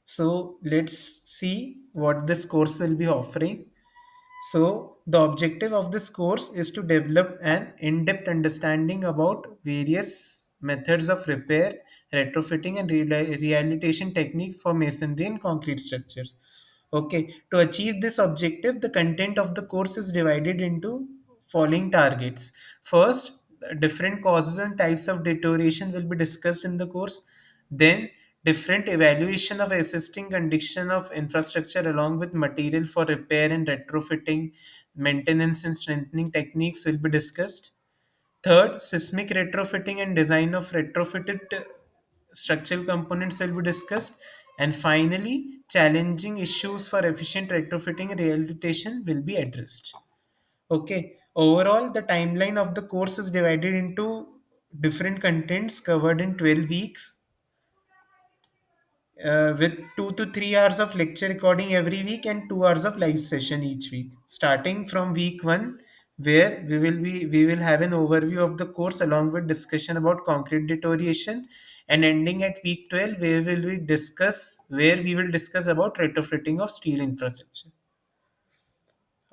So let's see what this course will be offering. So, the objective of this course is to develop an in depth understanding about various methods of repair, retrofitting, and rehabilitation technique for masonry and concrete structures. Okay, to achieve this objective, the content of the course is divided into following targets. First, different causes and types of deterioration will be discussed in the course. Then, different evaluation of existing condition of infrastructure along with material for repair and retrofitting, maintenance and strengthening techniques will be discussed. Third, seismic retrofitting and design of retrofitted structural components will be discussed. And finally, challenging issues for efficient retrofitting and rehabilitation will be addressed. Okay, overall, the timeline of the course is divided into different contents covered in 12 weeks, with 2 to 3 hours of lecture recording every week and 2 hours of live session each week. Starting from week one, where we will have an overview of the course along with discussion about concrete deterioration, and ending at week 12, where we will discuss about retrofitting of steel infrastructure.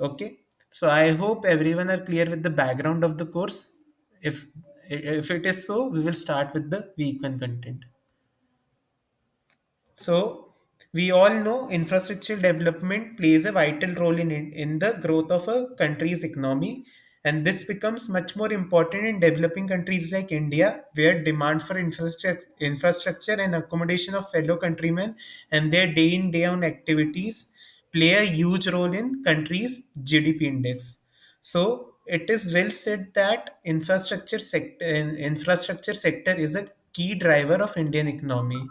Okay, so I hope everyone are clear with the background of the course. If it is so, we will start with the week one content. So, we all know infrastructure development plays a vital role in the growth of a country's economy. And this becomes much more important in developing countries like India, where demand for infrastructure and accommodation of fellow countrymen and their day in, day out activities play a huge role in country's GDP index. So, it is well said that infrastructure sector is a key driver of Indian economy.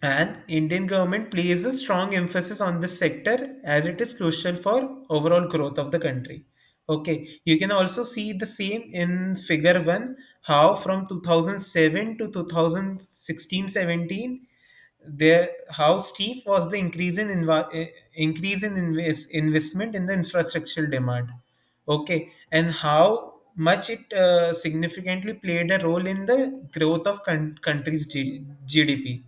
And Indian government places a strong emphasis on this sector as it is crucial for overall growth of the country. Okay, you can also see the same in figure 1, how from 2007 to 2016-17, there how steep was the increase in investment in the infrastructural demand. Okay, and how much it significantly played a role in the growth of country's GDP.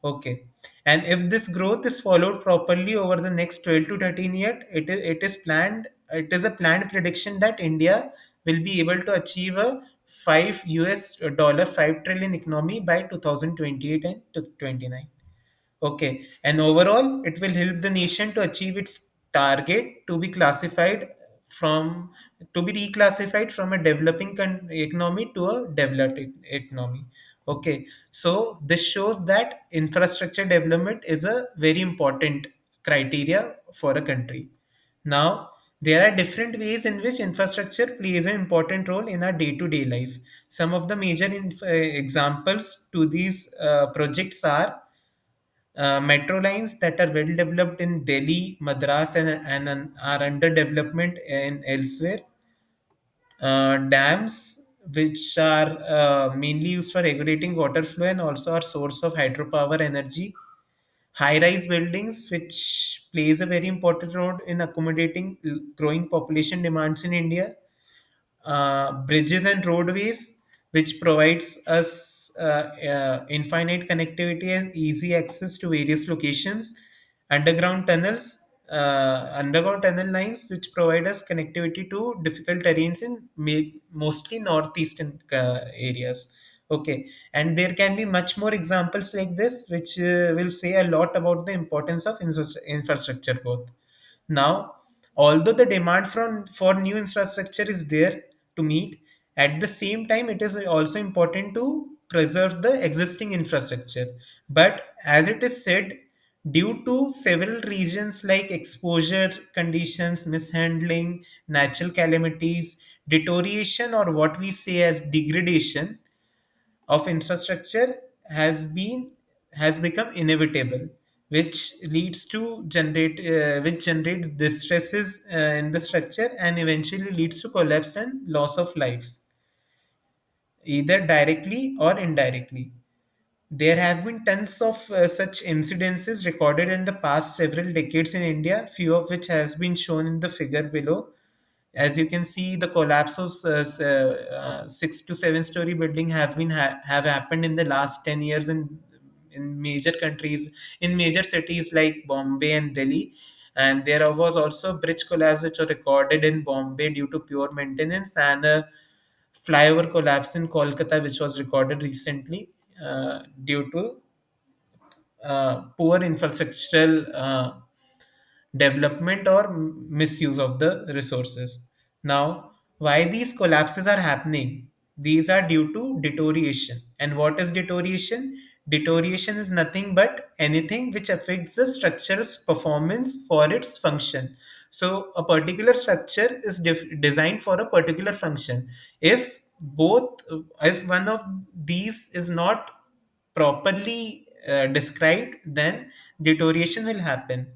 Okay, and if this growth is followed properly over the next 12 to 13 years, it is a planned prediction that India will be able to achieve a 5 US dollar 5 trillion economy by 2028 and 29. Okay, and overall, it will help the nation to achieve its target from to be reclassified from a developing economy to a developed economy. Okay, so this shows that infrastructure development is a very important criteria for a country. Now, there are different ways in which infrastructure plays an important role in our day-to-day life. Some of the major examples to these projects are metro lines that are well developed in Delhi, Madras, and are under development in elsewhere. Dams, which are mainly used for regulating water flow and also are source of hydropower energy. High-rise buildings, which plays a very important role in accommodating growing population demands in India. Bridges and roadways, which provides us infinite connectivity and easy access to various locations. Underground tunnel lines, which provide us connectivity to difficult terrains in mostly northeastern areas. Okay, and there can be much more examples like this, which will say a lot about the importance of infrastructure growth. Now, although the demand for new infrastructure is there to meet, at the same time, it is also important to preserve the existing infrastructure. But as it is said, due to several reasons like exposure conditions, mishandling, natural calamities, deterioration, or what we say as degradation, of infrastructure has become inevitable, which generates distresses in the structure and eventually leads to collapse and loss of lives, either directly or indirectly. There have been tons of such incidences recorded in the past several decades in India, few of which has been shown in the figure below. As you can see, the collapse of 6 to 7 story building have happened in the last 10 years in major countries, in major cities like Bombay and Delhi. And there was also a bridge collapse which was recorded in Bombay due to poor maintenance, and a flyover collapse in Kolkata which was recorded recently due to poor infrastructural development or misuse of the resources. Now, why these collapses are happening? These are due to deterioration. And what is deterioration? Deterioration is nothing but anything which affects the structure's performance for its function. So, a particular structure is designed for a particular function. If one of these is not properly described, then deterioration will happen.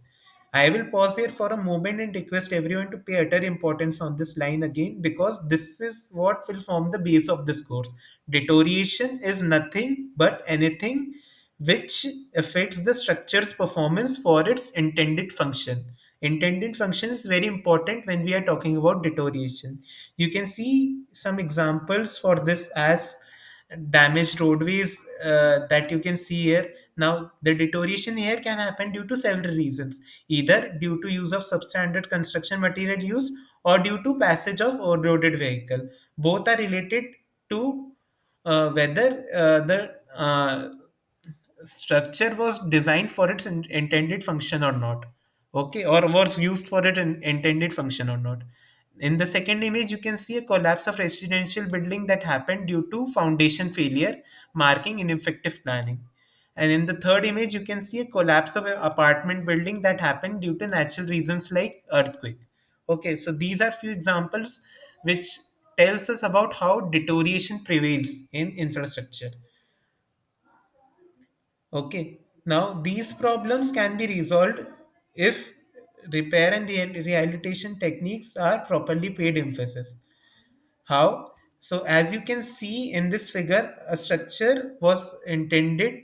I will pause here for a moment and request everyone to pay utter importance on this line again, because this is what will form the base of this course. Deterioration is nothing but anything which affects the structure's performance for its intended function. Intended function is very important when we are talking about deterioration. You can see some examples for this as damaged roadways that you can see here. Now, the deterioration here can happen due to several reasons, either due to use of substandard construction material use or due to passage of overloaded vehicle. Both are related to whether the structure was designed for its intended function or not, okay, or was used for its intended function or not. In the second image, you can see a collapse of residential building that happened due to foundation failure, marking ineffective planning. And in the third image, you can see a collapse of an apartment building that happened due to natural reasons like earthquake. Okay, so these are few examples which tells us about how deterioration prevails in infrastructure. Okay. Now, these problems can be resolved if repair and rehabilitation techniques are properly paid emphasis. How? So, as you can see in this figure, a structure was intended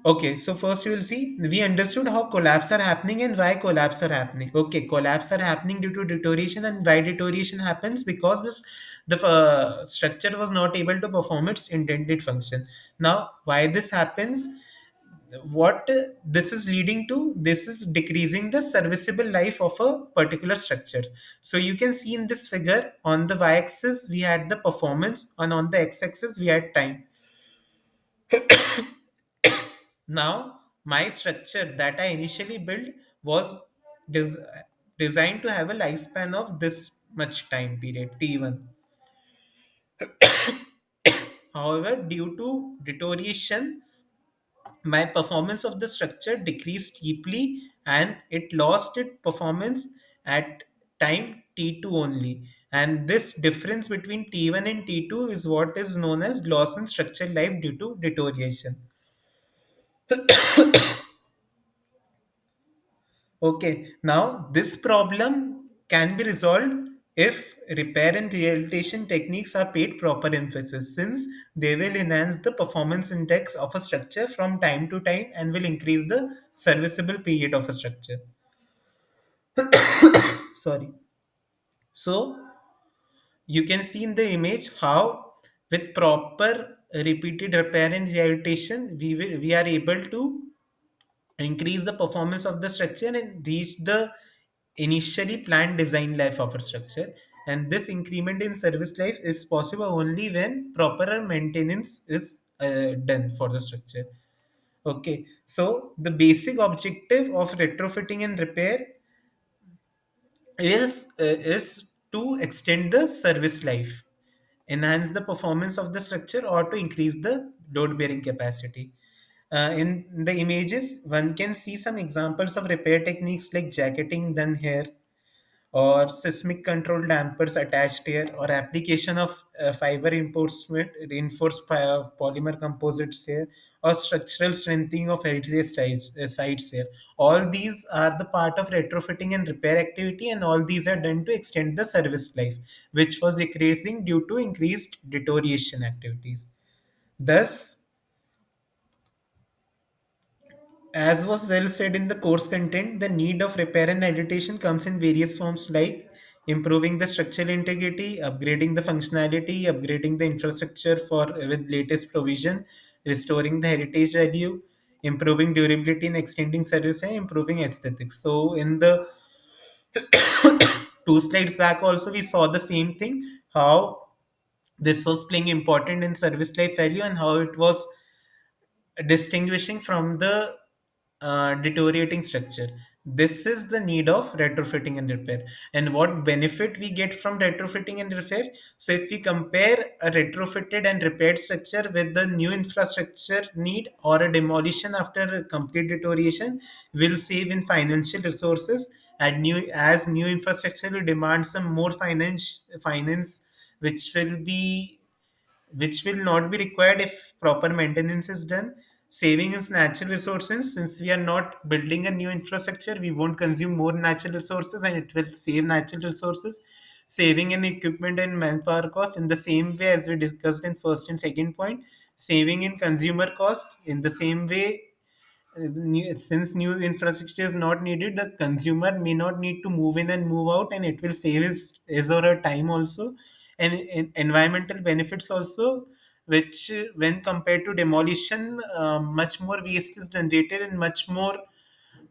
okay, so first you will see we understood how collapse are happening and why collapse are happening. Okay, collapse are happening due to deterioration, and why deterioration happens because the structure was not able to perform its intended function. Now, why this happens? What this is leading to? This is decreasing the serviceable life of a particular structure. So you can see in this figure, on the y-axis we had the performance, and on the x-axis we had time. Now, my structure that I initially built was des- designed to have a lifespan of this much time period, T1. However, due to deterioration, my performance of the structure decreased steeply, and it lost its performance at time T2 only. And this difference between T1 and T2 is what is known as loss in structure life due to deterioration. Okay, now this problem can be resolved if repair and rehabilitation techniques are paid proper emphasis, since they will enhance the performance index of a structure from time to time and will increase the serviceable period of a structure. Sorry. So you can see in the image how with proper repeated repair and rehabilitation we are able to increase the performance of the structure and reach the initially planned design life of a structure. And this increment in service life is possible only when proper maintenance is done for the structure. Okay, so the basic objective of retrofitting and repair is to extend the service life, enhance the performance of the structure, or to increase the load bearing capacity. In the images, one can see some examples of repair techniques like jacketing done here, or seismic control dampers attached here, or application of fiber reinforced polymer composites here, or structural strengthening of heritage sites here. All these are the part of retrofitting and repair activity, and all these are done to extend the service life, which was decreasing due to increased deterioration activities. Thus, as was well said in the course content, the need of repair and adaptation comes in various forms like improving the structural integrity, upgrading the functionality, upgrading the infrastructure for with latest provision, restoring the heritage value, improving durability and extending service, and improving aesthetics. So in the two slides back also we saw the same thing, how this was playing important in service life value and how it was distinguishing from the deteriorating structure. This is the need of retrofitting and repair. And what benefit we get from retrofitting and repair? So, if we compare a retrofitted and repaired structure with the new infrastructure need or a demolition after a complete deterioration, will save in financial resources. And new infrastructure will demand some more finance, which will be which will not be required if proper maintenance is done. Saving is natural resources. Since we are not building a new infrastructure, we won't consume more natural resources and it will save natural resources. Saving in equipment and manpower cost in the same way as we discussed in first and second point. Saving in consumer cost in the same way, since new infrastructure is not needed, the consumer may not need to move in and move out, and it will save his or her time also. And environmental benefits also, which when compared to demolition, much more waste is generated and much more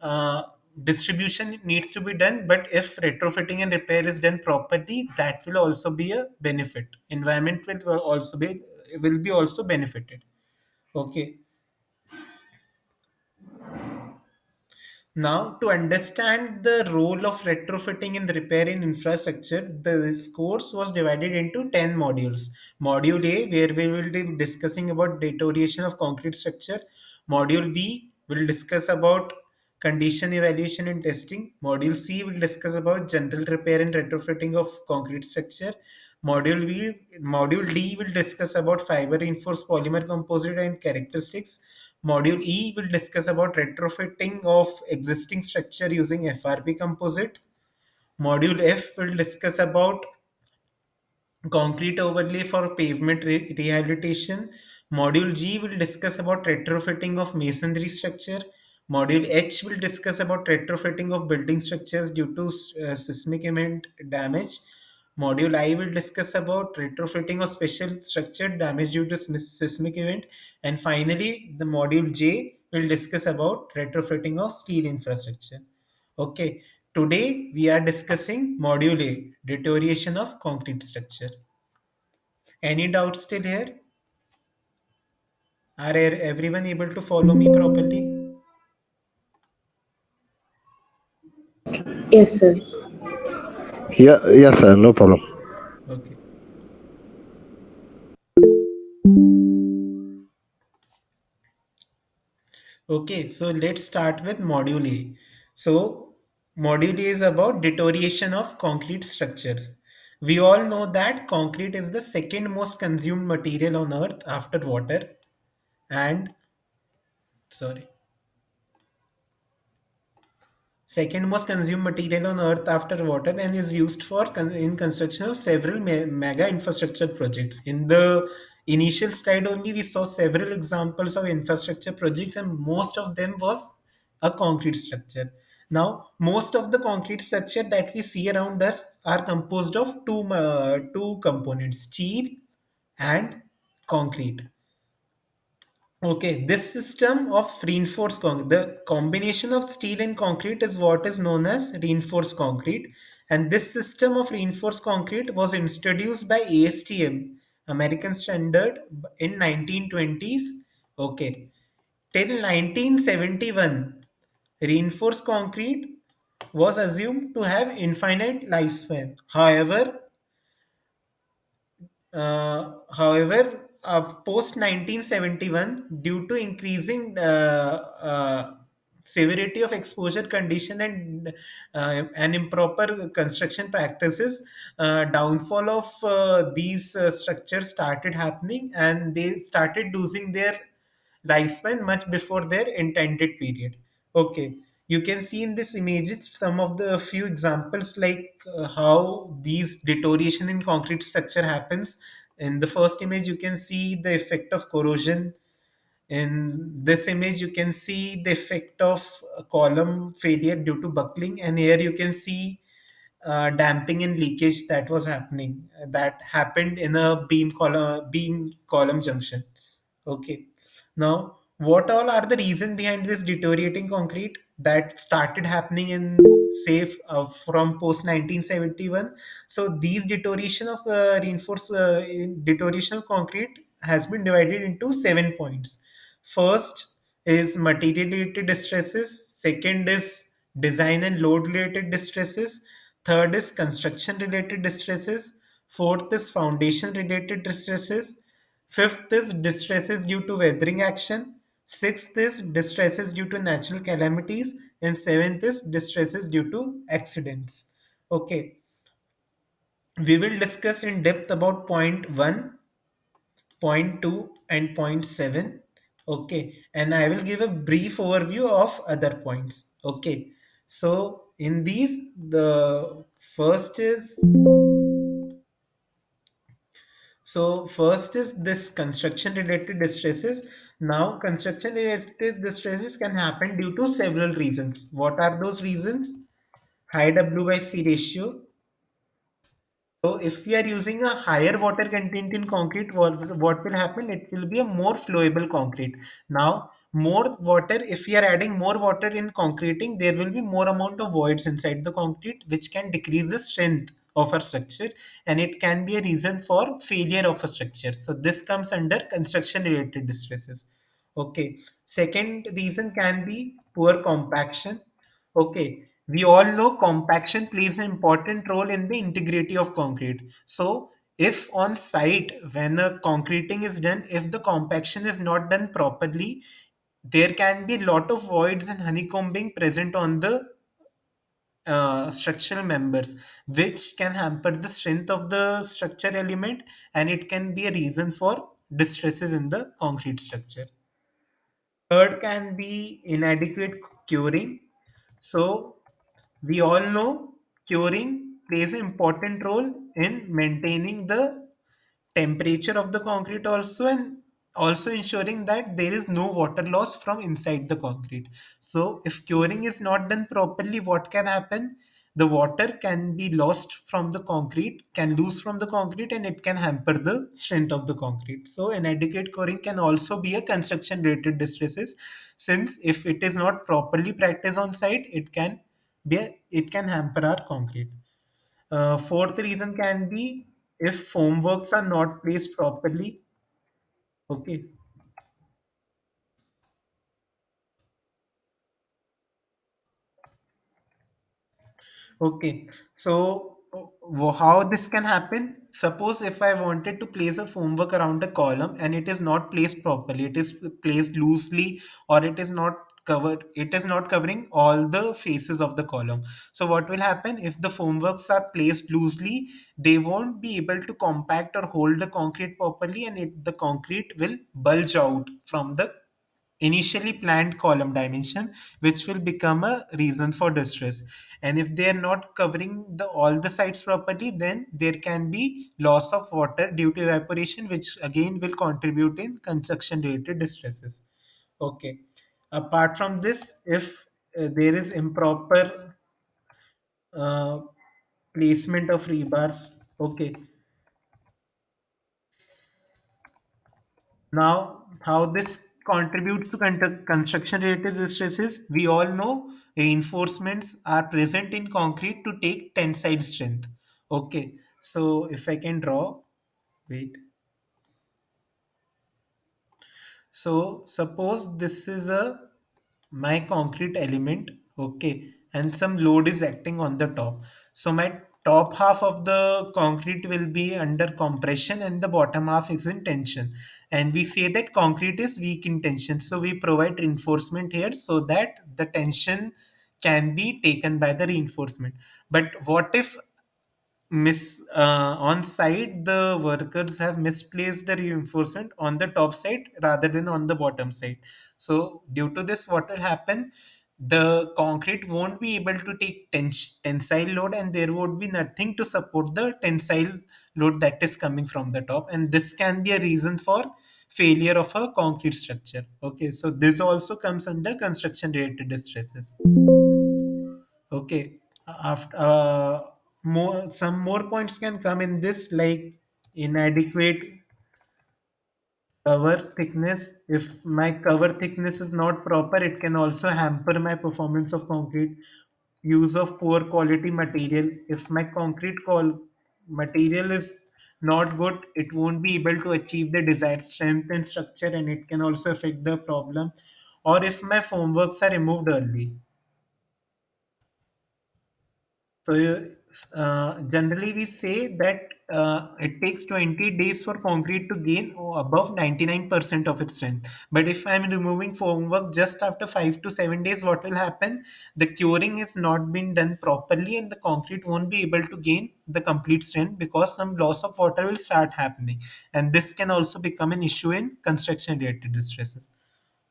uh, distribution needs to be done. But if retrofitting and repair is done properly, that will also be a benefit. Environment will be also benefited. Okay. Now, to understand the role of retrofitting in the repair in infrastructure, this course was divided into 10 modules. Module A, where we will be discussing about deterioration of concrete structure. Module B will discuss about condition evaluation and testing. Module C will discuss about general repair and retrofitting of concrete structure. Module D will discuss about fiber reinforced polymer composite and characteristics. Module E will discuss about retrofitting of existing structure using FRP composite. Module F will discuss about concrete overlay for pavement rehabilitation. Module G will discuss about retrofitting of masonry structure. Module H will discuss about retrofitting of building structures due to seismic event damage. Module I will discuss about retrofitting of special structure damage due to seismic event. And finally, the module J will discuss about retrofitting of steel infrastructure. Okay, today we are discussing module A, deterioration of concrete structure. Any doubts still here? Are everyone able to follow me properly? Yes, sir. Yeah, yes, sir. No problem. Okay. Okay, so let's start with module A. So, module A is about deterioration of concrete structures. We all know that concrete is the second most consumed material on earth after water and sorry, second most consumed material on earth after water, and is used for in construction of several mega infrastructure projects. In the initial slide only we saw several examples of infrastructure projects, and most of them was a concrete structure. Now most of the concrete structure that we see around us are composed of two components, steel and concrete. Okay, this system of reinforced concrete, the combination of steel and concrete is what is known as reinforced concrete. And this system of reinforced concrete was introduced by ASTM, American Standard, in 1920s. Okay, till 1971, reinforced concrete was assumed to have infinite lifespan. However, post 1971, due to increasing severity of exposure condition and improper construction practices, downfall of these structures started happening, and they started losing their lifespan much before their intended period. Okay, you can see in this images some of the few examples like how these deterioration in concrete structure happens. In the first image, you can see the effect of corrosion In this image, you can see the effect of column failure due to buckling, and here you can see damping and leakage that was happening, that happened in a beam column junction. Okay. Now, what all are the reason behind this deteriorating concrete that started happening in, say, from post 1971? So these deterioration of deterioration of concrete has been divided into 7 points. First is material related distresses. Second is design and load related distresses. Third is construction related distresses. Fourth is foundation related distresses. Fifth is distresses due to weathering action. Sixth is distresses due to natural calamities. And seventh is distresses due to accidents. Okay, we will discuss in depth about point 1, point 2, and point 7. Okay, and I will give a brief overview of other points. Okay, so in these, the first is, so first is this construction related distresses. Now, construction related distresses can happen due to several reasons. What are those reasons? High W by C ratio. So if we are using a higher water content in concrete, what will happen? It will be a more flowable concrete. Now, more water, if we are adding more water in concreting, there will be more amount of voids inside the concrete, which can decrease the strength of a structure, and it can be a reason for failure of a structure. So this comes under construction related distresses. Okay. Second reason can be poor compaction. Okay, we all know compaction plays an important role in the integrity of concrete. So, if on site, when a concreting is done, if the compaction is not done properly, there can be a lot of voids and honeycombing present on the structural members, which can hamper the strength of the structure element, and it can be a reason for distresses in the concrete structure. Third can be inadequate curing. So, we all know curing plays an important role in maintaining the temperature of the concrete also, and also ensuring that there is no water loss from inside the concrete. So if curing is not done properly, what can happen? The water can be lost from the concrete, can lose from the concrete, and it can hamper the strength of the concrete. So inadequate curing can also be a construction related distresses, since if it is not properly practiced on site, it can hamper our concrete. Fourth reason can be if foam works are not placed properly. Okay. Okay. So how this can happen? Suppose if I wanted to place a foam work around a column and it is not placed properly, it is placed loosely, or it is not covered, it is not covering all the faces of the column. So what will happen if the foam works are placed loosely? They won't be able to compact or hold the concrete properly, and the concrete will bulge out from the initially planned column dimension, which will become a reason for distress. And if they are not covering the all the sides properly, then there can be loss of water due to evaporation, which again will contribute in construction related distresses. Okay, apart from this, if there is improper uh, placement of rebars. Okay, now, how this contributes to construction related stresses, we all know reinforcements are present in concrete to take tensile strength. Okay, so if I can draw, wait. So suppose this is a my concrete element, okay, and some load is acting on the top. So my top half of the concrete will be under compression and the bottom half is in tension. And we say that concrete is weak in tension. So we provide reinforcement here so that the tension can be taken by the reinforcement. But what if on site the workers have misplaced the reinforcement on the top side rather than on the bottom side? So due to this, what will happen? the concrete won't be able to take tensile load, and there would be nothing to support the tensile load that is coming from the top, and this can be a reason for failure of a concrete structure. Okay, so this also comes under construction related distresses. Okay, after more, some more points can come in this, like inadequate cover thickness. If my cover thickness is not proper, it can also hamper my performance of concrete. Use of poor quality material. If my material is not good, it won't be able to achieve the desired strength and structure, and it can also affect the problem. Or if my formworks are removed early. So, generally, we say that it takes 20 days for concrete to gain above 99% of its strength. But if I'm removing formwork just after 5 to 7 days, what will happen? The curing has not been done properly, and the concrete won't be able to gain the complete strength because some loss of water will start happening. And this can also become an issue in construction related distresses.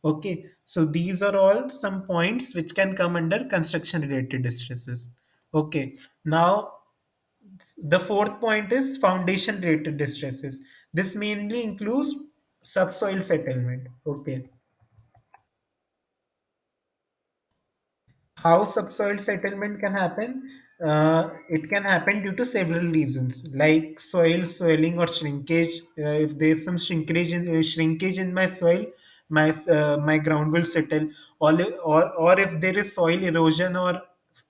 Okay, so these are all some points which can come under construction related distresses. Okay, now the fourth point is foundation related distresses. This mainly includes subsoil settlement. Okay, how subsoil settlement can happen? It can happen due to several reasons, like soil swelling or shrinkage. If there's some shrinkage in my soil, my ground will settle. Or if there is soil erosion or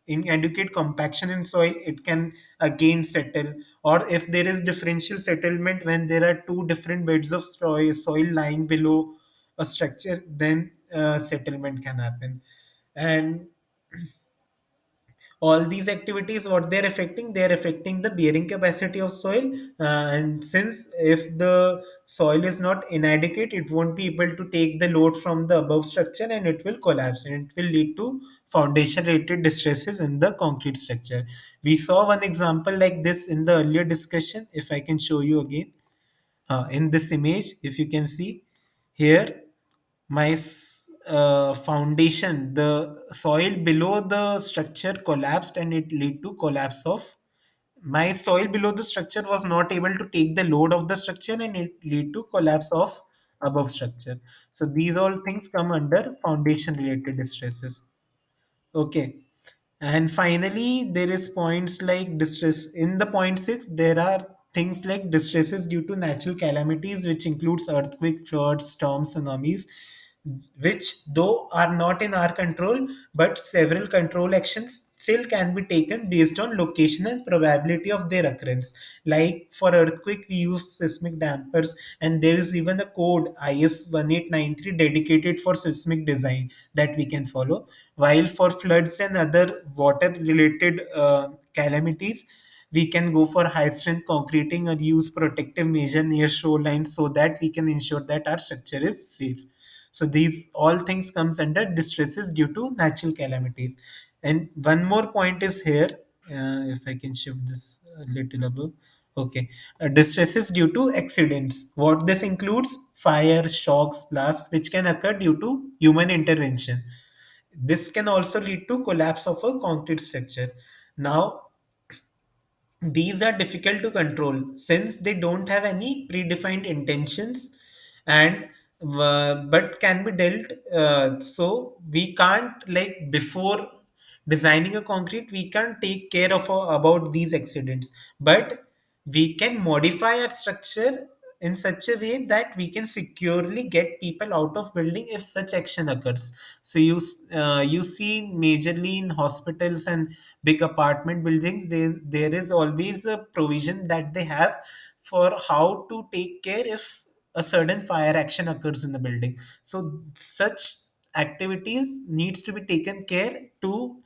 inadequate compaction in soil, it can again settle. Or if there is differential settlement when there are two different beds of soil lying below a structure, then settlement can happen. And all these activities, what they're affecting the bearing capacity of soil. And since if the soil is not inadequate, it won't be able to take the load from the above structure, and it will collapse, and it will lead to foundation related distresses in the concrete structure. We saw one example like this in the earlier discussion. If I can show you again, in this image, if you can see here, my foundation, the soil below the structure collapsed, and it led to collapse of my soil below the structure was not able to take the load of the structure, and it led to collapse of above structure. So these all things come under foundation related distresses. Okay. And finally, there is points like distress. In the point six, there are things like distresses due to natural calamities, which includes earthquake, floods, storms, tsunamis, which though are not in our control, but several control actions still can be taken based on location and probability of their occurrence. Like for earthquake, we use seismic dampers, and there is even a code IS 1893 dedicated for seismic design that we can follow. While for floods and other water related calamities, we can go for high strength concreting or use protective measure near shoreline so that we can ensure that our structure is safe. So these all things comes under distresses due to natural calamities. And one more point is here, if I can shift this a little above. Okay, distresses due to accidents. What this includes: fire, shocks, blast, which can occur due to human intervention. This can also lead to collapse of a concrete structure. Now, these are difficult to control since they don't have any predefined intentions, and but can be dealt. So we can't, like, before designing a concrete, we can't take care of about these accidents, but we can modify our structure in such a way that we can securely get people out of building if such action occurs. So you see majorly in hospitals and big apartment buildings, there is always a provision that they have for how to take care if a sudden fire action occurs in the building. So such activities needs to be taken care to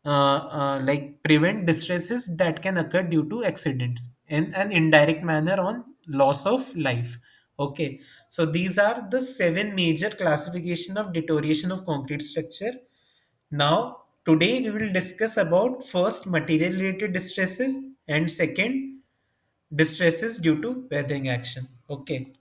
like prevent distresses that can occur due to accidents in an indirect manner on loss of life. Okay, so these are the seven major classification of deterioration of concrete structure. Now, today we will discuss about first material related distresses, and second distresses due to weathering action. Okay.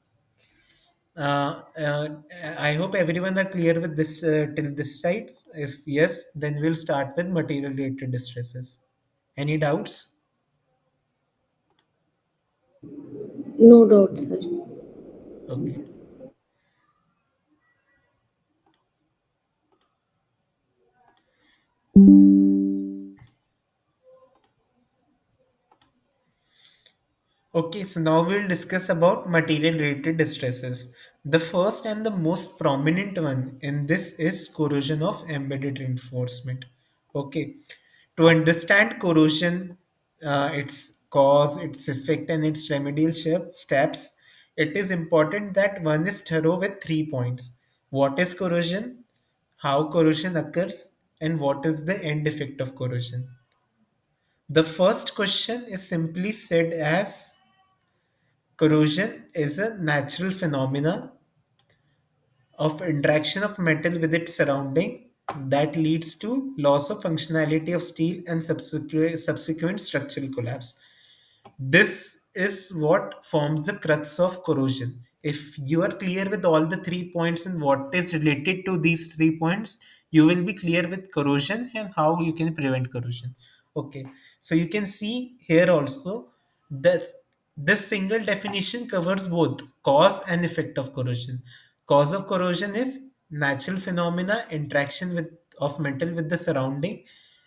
I hope everyone are clear with this till this side. If yes, then we'll start with material related distresses. Any doubts? No doubt, sir. Okay. Okay, so now we'll discuss about material related distresses. The first and the most prominent one in this is corrosion of embedded reinforcement. Okay, to understand corrosion, its cause, its effect, and its remedial steps, it is important that one is thorough with 3 points. What is corrosion? How corrosion occurs? And what is the end effect of corrosion? The first question is simply said as corrosion is a natural phenomena of interaction of metal with its surrounding that leads to loss of functionality of steel and subsequent structural collapse. This is what forms the crux of corrosion. If you are clear with all the 3 points and what is related to these 3 points, you will be clear with corrosion and how you can prevent corrosion. Okay, so you can see here also that this single definition covers both cause and effect of corrosion. Cause of corrosion is natural phenomena, interaction with of metal with the surrounding,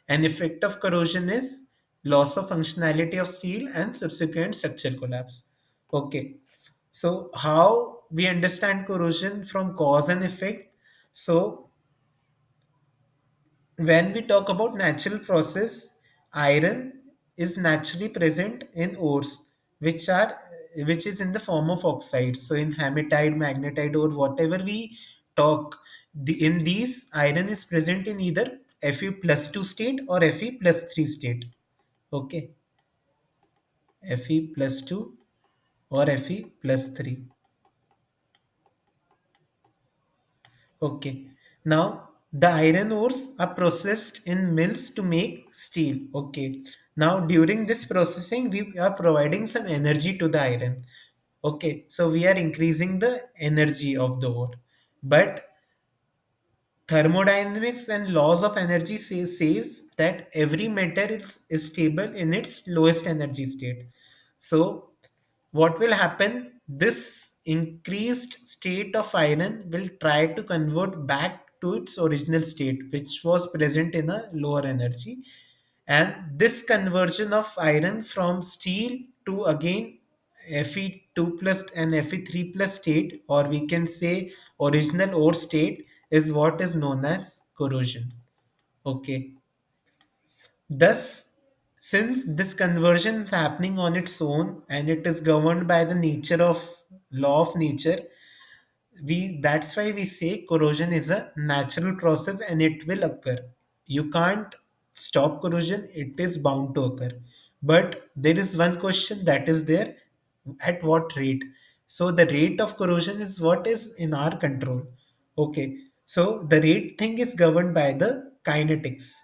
and effect of corrosion is loss of functionality of steel and subsequent structural collapse. Okay, so how we understand corrosion from cause and effect? So when we talk about natural process, iron is naturally present in ores, which is in the form of oxides. So in hematite, magnetite, or whatever we talk, in these iron is present in either Fe plus 2 state or Fe plus 3 state. Okay, Fe plus 2 or Fe plus 3. Okay. Now the iron ores are processed in mills to make steel. Okay. Now during this processing, we are providing some energy to the iron. Okay. So we are increasing the energy of the ore. But thermodynamics and laws of energy says that every matter is stable in its lowest energy state. So what will happen? This increased state of iron will try to convert back to its original state, which was present in a lower energy. And this conversion of iron from steel to again Fe2 plus and Fe3 plus state, or we can say original ore state, is what is known as corrosion. Okay. Thus, since this conversion is happening on its own and it is governed by the nature of law of nature, we that's why we say corrosion is a natural process and it will occur. You can't stop corrosion, it is bound to occur. But there is one question that is there: at what rate? So the rate of corrosion is what is in our control. Okay, so the rate thing is governed by the kinetics.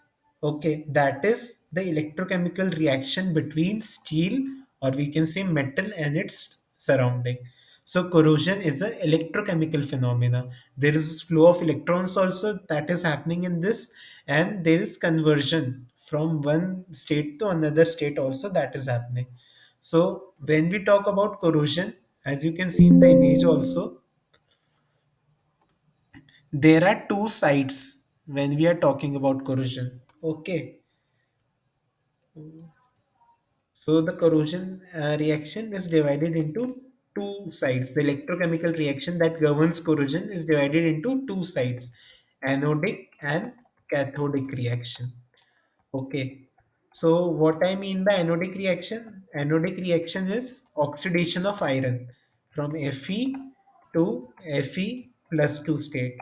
Okay, that is the electrochemical reaction between steel, or we can say metal, and its surrounding. So corrosion is a electrochemical phenomena. There is flow of electrons also that is happening in this, and there is conversion from one state to another state also that is happening. So when we talk about corrosion, as you can see in the image also, there are two sides when we are talking about corrosion. Okay, so the corrosion reaction is divided into two sides. The electrochemical reaction that governs corrosion is divided into two sides: anodic and cathodic reaction. Okay. So what I mean by anodic reaction? Anodic reaction is oxidation of iron from Fe to Fe plus 2 state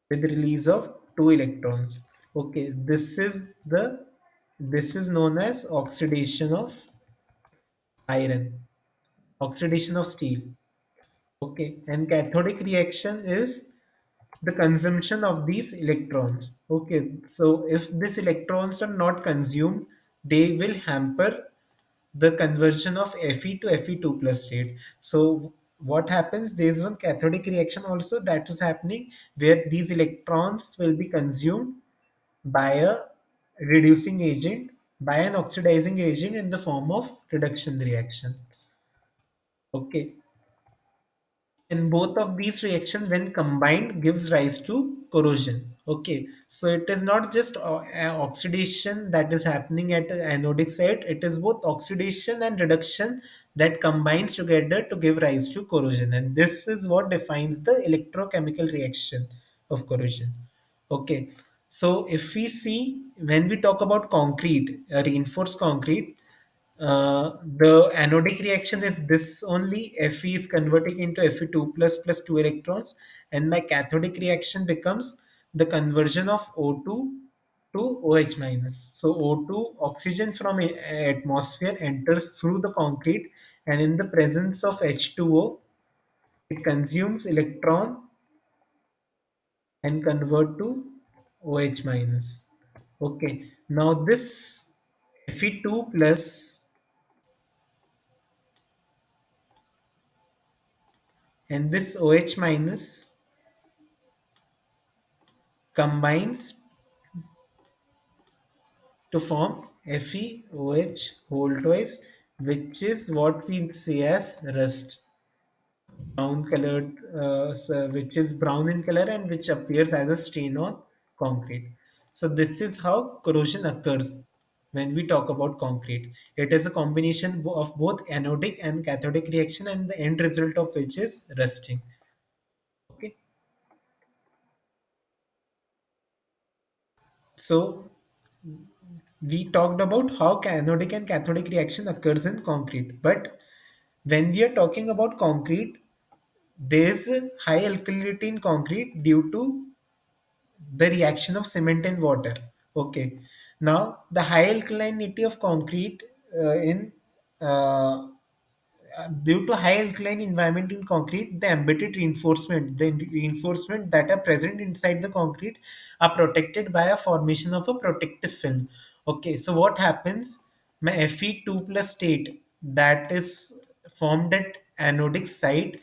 with release of two electrons. Okay, this is known as oxidation of iron, oxidation of steel. Okay, and cathodic reaction is the consumption of these electrons. Okay, so if these electrons are not consumed, they will hamper the conversion of Fe to Fe2 plus state. So what happens? There is one cathodic reaction also that is happening where these electrons will be consumed by a reducing agent, by an oxidizing agent in the form of reduction reaction. Okay, and both of these reactions when combined gives rise to corrosion. Okay, so it is not just oxidation that is happening at the anodic side, it is both oxidation and reduction that combines together to give rise to corrosion, and this is what defines the electrochemical reaction of corrosion. Okay, so if we see, when we talk about concrete, reinforced concrete, the anodic reaction is this only. Fe is converting into Fe2 plus 2 electrons, and my cathodic reaction becomes the conversion of O2 to OH minus. So O2, oxygen from atmosphere enters through the concrete, and in the presence of H2O, it consumes electron and convert to OH minus. Okay, now this Fe2 plus and this OH minus combines to form FeOH whole twice, which is what we say as rust, brown colored, which is brown in color and which appears as a stain on concrete. So this is how corrosion occurs when we talk about concrete. It is a combination of both anodic and cathodic reaction, and the end result of which is rusting. Okay, so we talked about how anodic and cathodic reaction occurs in concrete, but when we are talking about concrete, there is a high alkalinity in concrete due to the reaction of cement and water. Okay, now the high alkalinity of concrete in uh, due to high alkaline environment in concrete, the embedded reinforcement, the reinforcement that are present inside the concrete are protected by a formation of a protective film. Okay, so what happens? My Fe2 plus state that is formed at anodic site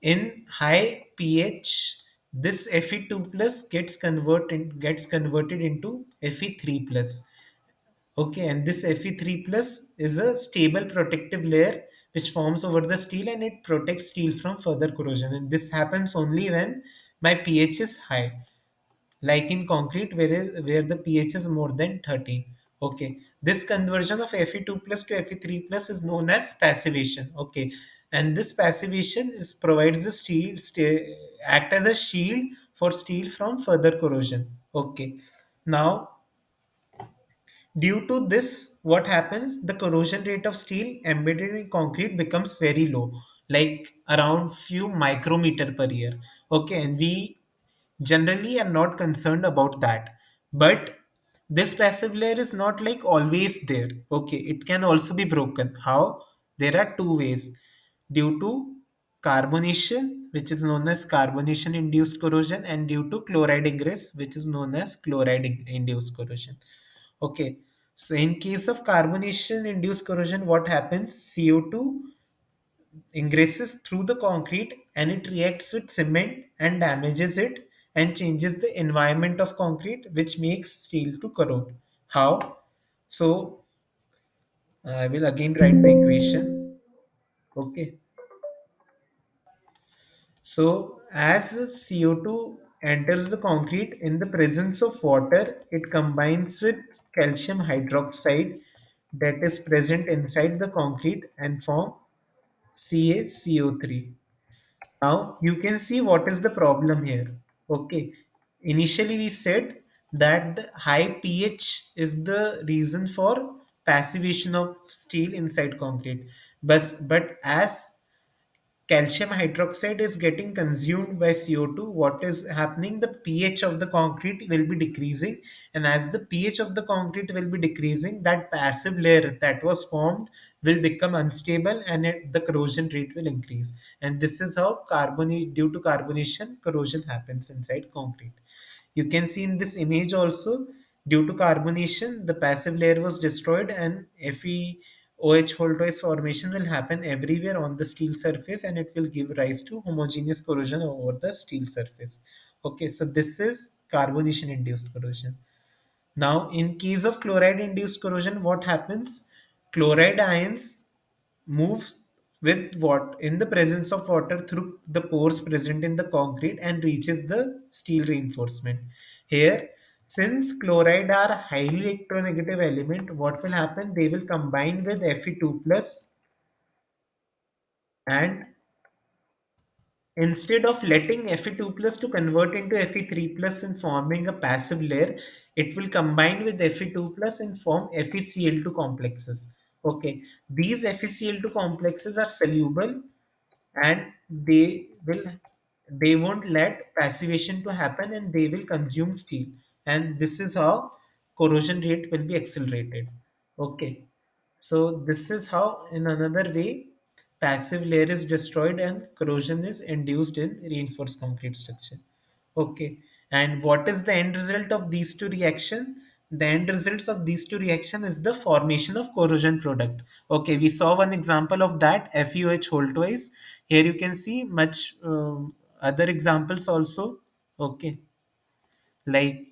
in high pH, this Fe2 plus gets converted into Fe3 plus. Okay, and this Fe3 plus is a stable protective layer which forms over the steel, and it protects steel from further corrosion. And this happens only when my pH is high, like in concrete where the pH is more than 13. Okay, this conversion of Fe2 plus to Fe3 plus is known as passivation. Okay, and this passivation is provides the act as a shield for steel from further corrosion. Okay, now due to this, what happens? The corrosion rate of steel embedded in concrete becomes very low, like around few micrometer per year. Okay, and we generally are not concerned about that. But this passive layer is not like always there. Okay, it can also be broken. How? There are two ways. Due to carbonation, which is known as carbonation induced corrosion, and due to chloride ingress, which is known as chloride induced corrosion. Okay, so in case of carbonation induced corrosion, what happens? CO2 ingresses through the concrete and it reacts with cement and damages it and changes the environment of concrete, which makes steel to corrode. How? So I will again write the equation. Okay, so as CO2 enters the concrete in the presence of water, it combines with calcium hydroxide that is present inside the concrete and form CaCO3. Now you can see what is the problem here. Okay, initially we said that the high pH is the reason for passivation of steel inside concrete, but as calcium hydroxide is getting consumed by CO2, what is happening? The pH of the concrete will be decreasing, and as the pH of the concrete will be decreasing, that passive layer that was formed will become unstable, and the corrosion rate will increase. And this is how due to carbonation, corrosion happens inside concrete. You can see in this image also, due to carbonation, the passive layer was destroyed and Fe OH Holtoise formation will happen everywhere on the steel surface, and it will give rise to homogeneous corrosion over the steel surface. Okay, so this is carbonation induced corrosion. Now, in case of chloride induced corrosion, what happens? Chloride ions move with what in the presence of water through the pores present in the concrete and reaches the steel reinforcement. Here, since chloride are highly electronegative element, what will happen? They will combine with Fe2 plus, and instead of letting Fe2 plus to convert into Fe3 plus and forming a passive layer, it will combine with Fe2 plus and form FeCl2 complexes. Okay, these FeCl2 complexes are soluble, and they won't let passivation to happen, and they will consume steel, and this is how corrosion rate will be accelerated. Okay, so this is how, in another way, passive layer is destroyed and corrosion is induced in reinforced concrete structure. Okay. And what is the end result of these two reaction? The end results of these two reaction is the formation of corrosion product. Okay, we saw one example of that, FUH whole twice. Here you can see much other examples also. Okay, like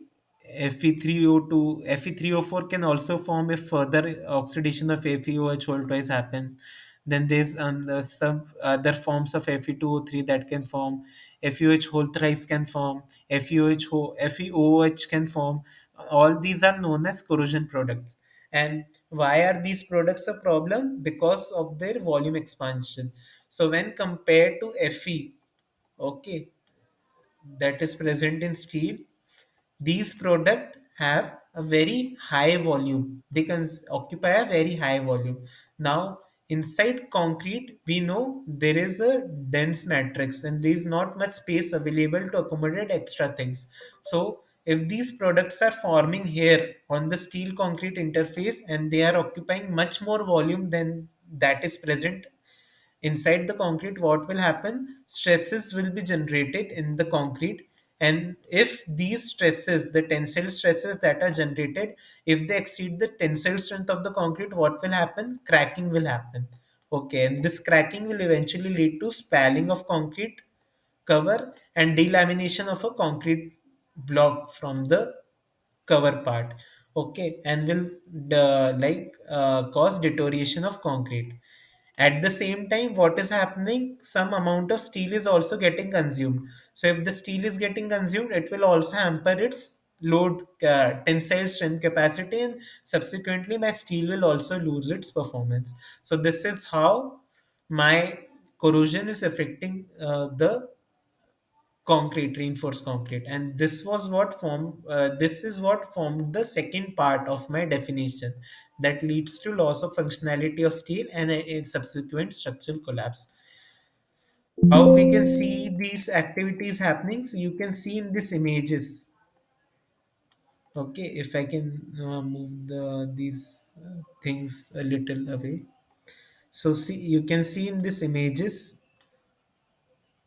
Fe3O2, Fe3O4 can also form if further oxidation of FeOH whole twice happens. Then there's some other forms of Fe2O3 that can form. FeOH whole thrice can form. FeOH can form. All these are known as corrosion products. And why are these products a problem? Because of their volume expansion. So when compared to Fe, okay, that is present in steel, these products have a very high volume. They can occupy a very high volume. Now, inside concrete, we know there is a dense matrix and there is not much space available to accommodate extra things. So, if these products are forming here on the steel concrete interface and they are occupying much more volume than that is present inside the concrete, what will happen? Stresses will be generated in the concrete, and if these stresses, the tensile stresses that are generated, if they exceed the tensile strength of the concrete, what will happen? Cracking will happen. Okay, and this cracking will eventually lead to spalling of concrete cover and delamination of a concrete block from the cover part. Okay, and will cause deterioration of concrete. At the same time, what is happening? Some amount of steel is also getting consumed. So if the steel is getting consumed, it will also hamper its load, tensile strength capacity, and subsequently my steel will also lose its performance. So this is how my corrosion is affecting the concrete, reinforced concrete. And this is what formed the second part of my definition, that leads to loss of functionality of steel and a subsequent structural collapse. How we can see these activities happening? So you can see in these images. Okay, if I can move these things a little away. So see, you can see in these images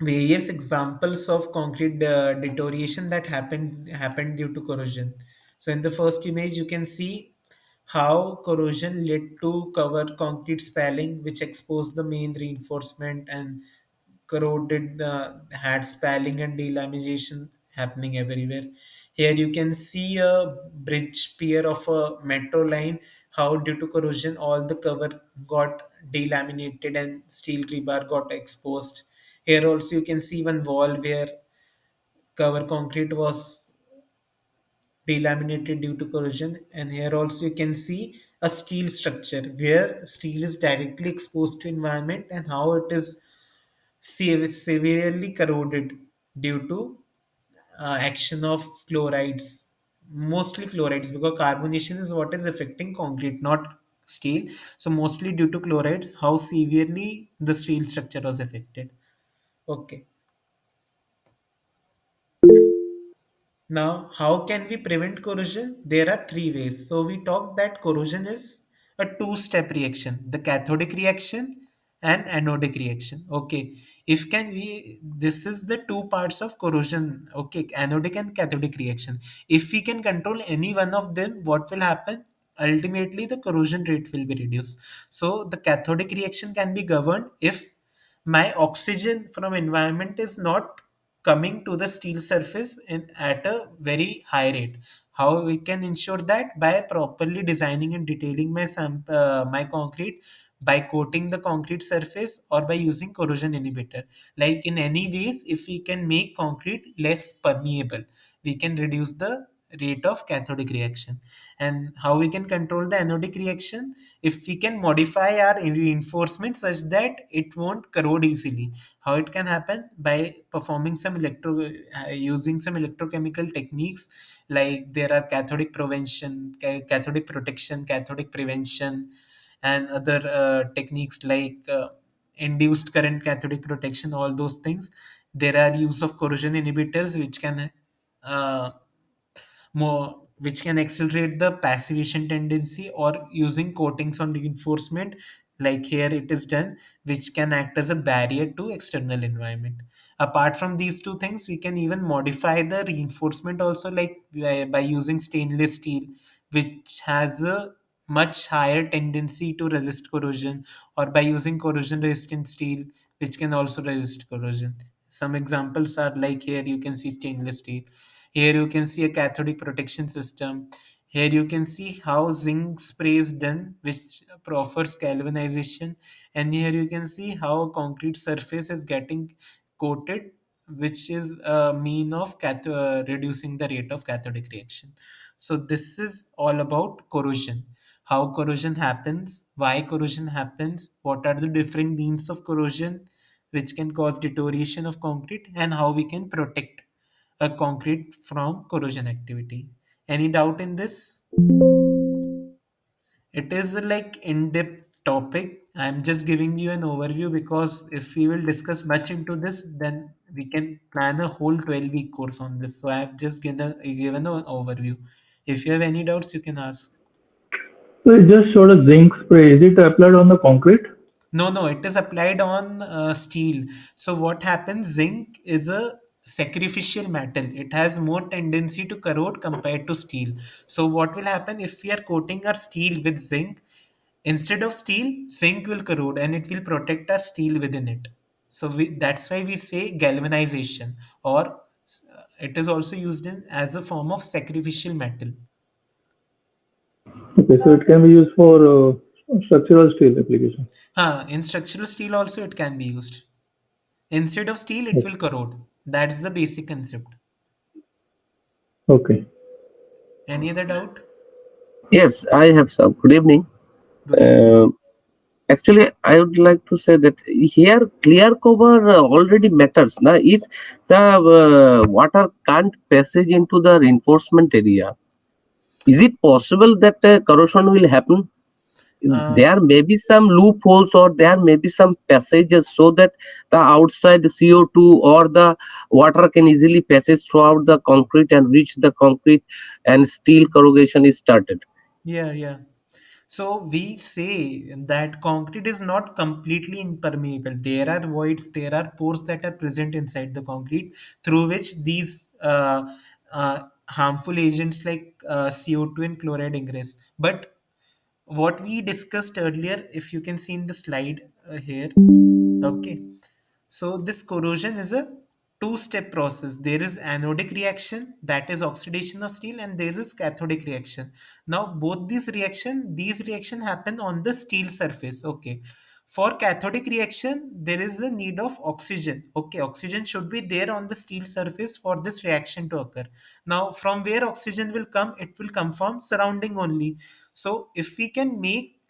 various examples of concrete deterioration that happened due to corrosion. So in the first image, you can see how corrosion led to cover concrete spalling, which exposed the main reinforcement and corroded had spalling and delamination happening everywhere. Here you can see a bridge pier of a metro line, how due to corrosion all the cover got delaminated and steel rebar got exposed. Here also you can see one wall where cover concrete was delaminated due to corrosion, and here also you can see a steel structure where steel is directly exposed to environment and how it is severely corroded due to action of chlorides, mostly chlorides, because carbonation is what is affecting concrete, not steel. So mostly due to chlorides, how severely the steel structure was affected. Okay. Now, how can we prevent corrosion? There are three ways. So, we talked that corrosion is a two-step reaction, the cathodic reaction and anodic reaction. Okay, if can we, this is the two parts of corrosion. Okay, anodic and cathodic reaction. If we can control any one of them, what will happen? ultimately the corrosion rate will be reduced. So the cathodic reaction can be governed if my oxygen from environment is not coming to the steel surface at a very high rate. How we can ensure that? By properly designing and detailing my concrete, by coating the concrete surface, or by using corrosion inhibitor. Like in any ways, if we can make concrete less permeable, we can reduce the rate of cathodic reaction. And how we can control the anodic reaction? If we can modify our reinforcement such that it won't corrode easily. How it can happen? By performing some using some electrochemical techniques, like there are cathodic prevention, cathodic protection, cathodic prevention, and other techniques like induced current cathodic protection, all those things. There are use of corrosion inhibitors uh, which can accelerate the passivation tendency, or using coatings on reinforcement, like here it is done, which can act as a barrier to external environment. Apart from these two things, we can even modify the reinforcement also, like by using stainless steel, which has a much higher tendency to resist corrosion, or by using corrosion resistant steel, which can also resist corrosion. Some examples are like here you can see stainless steel. Here you can see a cathodic protection system. Here you can see how zinc spray is done, which offers galvanization. And here you can see how concrete surface is getting coated, which is a mean of reducing the rate of cathodic reaction. So this is all about corrosion. How corrosion happens, why corrosion happens, what are the different means of corrosion which can cause deterioration of concrete, and how we can protect a concrete from corrosion activity. Any doubt in this? It is like in-depth topic. I'm just giving you an overview, because if we will discuss much into this, then we can plan a whole 12-week course on this. So I have just given an overview. If you have any doubts, you can ask. So it just showed a zinc spray. Is it applied on the concrete? No, no, it is applied on steel. So what happens? Zinc is a sacrificial metal. It has more tendency to corrode compared to steel. So what will happen if we are coating our steel with zinc? Instead of steel, zinc will corrode, and it will protect our steel within it. So that's why we say galvanization, or it is also used as a form of sacrificial metal. Okay, so it can be used for structural steel application. In structural steel also it can be used. Instead of steel, it Okay. will corrode. That's the basic concept. Okay. Any other doubt? Yes, I have some. Good evening. Good evening. Uh, Actually, I would like to say that here clear cover already matters. Now, if the water can't passage into the reinforcement area, is it possible that corrosion will happen? Uh, There may be some loopholes, or there may be some passages, so that the outside CO2 or the water can easily passage throughout the concrete and reach the concrete, and steel corrugation is started. yeah, yeah. So we say that concrete is not completely impermeable. There are voids, there are pores that are present inside the concrete, through which these harmful agents like CO2 and chloride ingress. But what we discussed earlier, if you can see in the slide here, okay. So this corrosion is a two-step process. There is anodic reaction, that is oxidation of steel, and there is cathodic reaction. Now both these reaction happen on the steel surface. Okay. For cathodic reaction, there is a need of oxygen. Okay, oxygen should be there on the steel surface for this reaction to occur. Now, from where oxygen will come? It will come from surrounding only. So, if we can make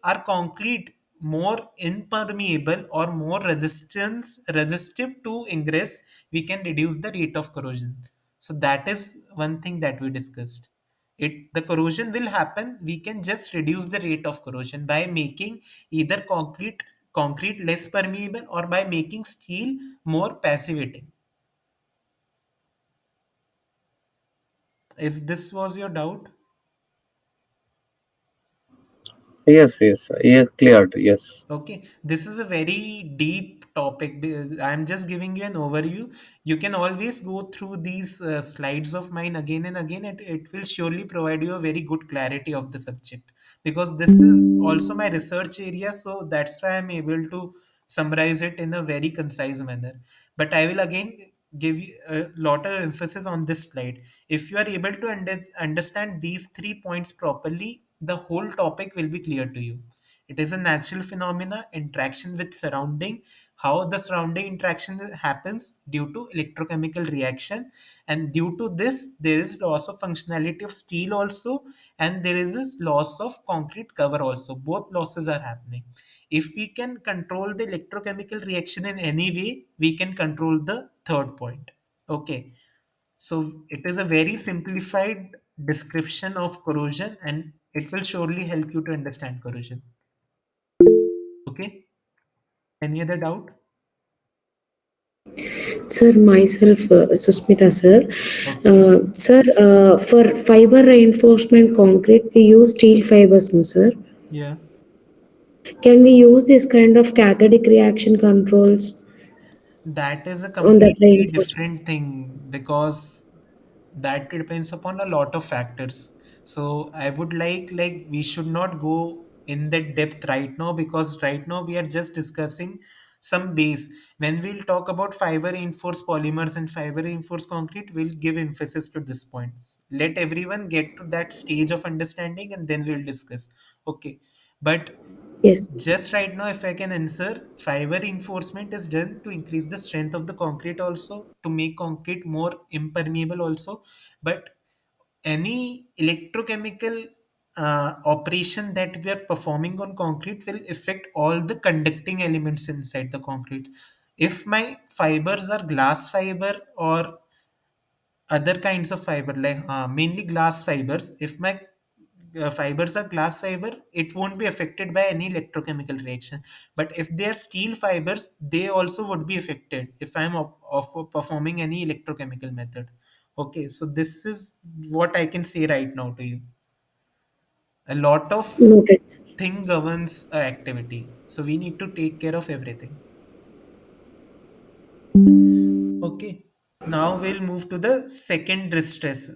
our concrete more impermeable or more resistive to ingress, we can reduce the rate of corrosion. So that is one thing that we discussed. The corrosion will happen, we can just reduce the rate of corrosion by making either concrete less permeable, or by making steel more passivating. Is this was your doubt? Yes, yes, yeah, cleared. Yes. Okay, this is a very deep topic. I'm just giving you an overview. You can always go through these slides of mine again and again. It will surely provide you a very good clarity of the subject, because this is also my research area. So that's why I'm able to summarize it in a very concise manner. But I will again give you a lot of emphasis on this slide. If you are able to understand these 3 points properly, the whole topic will be clear to you. It is a natural phenomena, interaction with surrounding, how the surrounding interaction happens due to electrochemical reaction, and due to this there is loss of functionality of steel also, and there is this loss of concrete cover also. Both losses are happening. If we can control the electrochemical reaction in any way, we can control the third point. Okay, so it is a very simplified description of corrosion, and it will surely help you to understand corrosion. Okay, any other doubt? Sir, myself, Susmita, sir. Okay, Sir, for fiber reinforcement concrete, we use steel fibers, no, sir? yeah. Can we use this kind of cathodic reaction controls That is a on that completely reinforcement? different thing, because that depends upon a lot of factors. So I would like we should not go in that depth right now, because right now we are just discussing some base. When we'll talk about fiber reinforced polymers and fiber reinforced concrete, we'll give emphasis to this points. Let everyone get to that stage of understanding and then we'll discuss. Okay. But Yes. just right now, if I can answer, fiber reinforcement is done to increase the strength of the concrete also, to make concrete more impermeable also. But any electrochemical operation that we are performing on concrete will affect all the conducting elements inside the concrete. If my fibers are glass fiber or other kinds of fiber, like mainly glass fibers, if my fibers are glass fiber, it won't be affected by any electrochemical reaction. But if they are steel fibers, they also would be affected if I'm of performing any electrochemical method. Okay, so this is what I can say right now to you. A lot of Noted, sir. thing governs a activity, so we need to take care of everything. Okay. Now we'll move to the second distress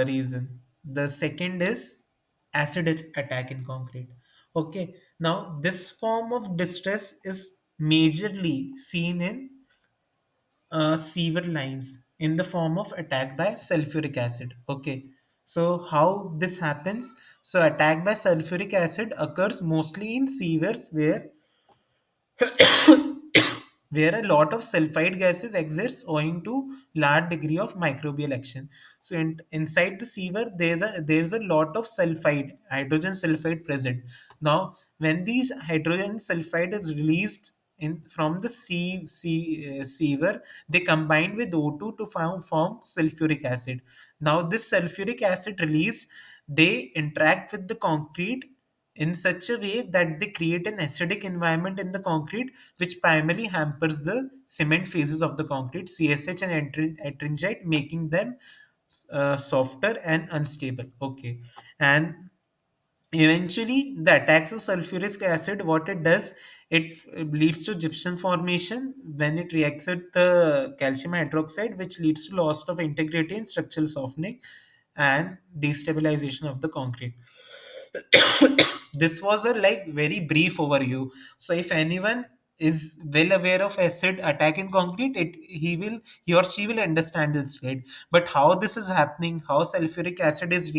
reason. The second is acid attack in concrete. Okay. Now this form of distress is majorly seen in sewer lines in the form of attack by sulfuric acid. Okay. So how this happens? So attack by sulfuric acid occurs mostly in sewers where a lot of sulfide gases exist owing to large degree of microbial action. So inside the sewer, there's a lot of sulfide, hydrogen sulfide present. Now, when these hydrogen sulfide is released in from the sewer, they combine with O2 to form sulfuric acid. Now, this sulfuric acid released, they interact with the concrete in such a way that they create an acidic environment in the concrete, which primarily hampers the cement phases of the concrete, CSH and ettringite, making them softer and unstable. Okay. And eventually, the attacks of sulfuric acid, what it does, it leads to gypsum formation when it reacts with the calcium hydroxide, which leads to loss of integrity and structural softening and destabilization of the concrete. This was a like very brief overview. So if anyone is well aware of acid attack in concrete, he or she will understand this, right? But how this is happening, how sulfuric acid is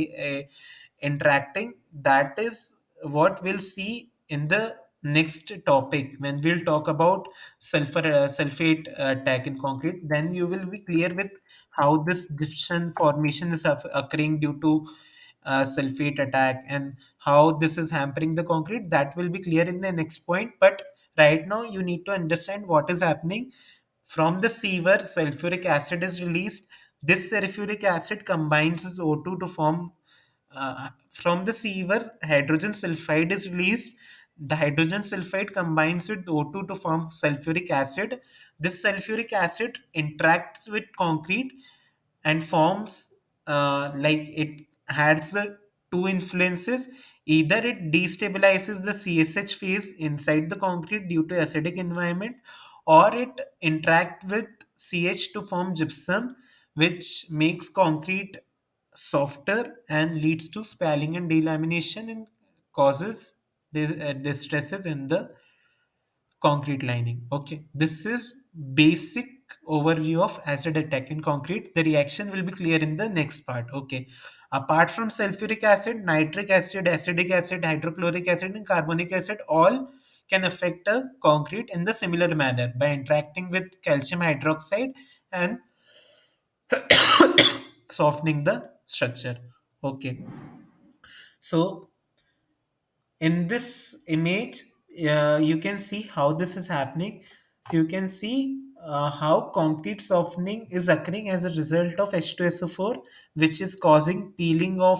interacting, that is what we'll see in the next topic when we'll talk about sulfate attack in concrete. Then you will be clear with how this gypsum formation is occurring due to sulfate attack, and how this is hampering the concrete. That will be clear in the next point. But right now you need to understand what is happening. From the sewer, sulfuric acid is released. This sulfuric acid combines with O2 to form, from the sewer, hydrogen sulfide is released. The hydrogen sulfide combines with O2 to form sulfuric acid. This sulfuric acid interacts with concrete and forms, like it has two influences. Either it destabilizes the CSH phase inside the concrete due to acidic environment, or it interact with CH to form gypsum, which makes concrete softer and leads to spalling and delamination and causes distresses in the concrete lining. Okay, this is basic overview of acid attack in concrete. The reaction will be clear in the next part. Okay, apart from sulfuric acid, nitric acid, acetic acid, hydrochloric acid, and carbonic acid all can affect a concrete in the similar manner by interacting with calcium hydroxide and softening the structure. Okay, so in this image, you can see how this is happening. So you can see how concrete softening is occurring as a result of H2SO4, which is causing peeling of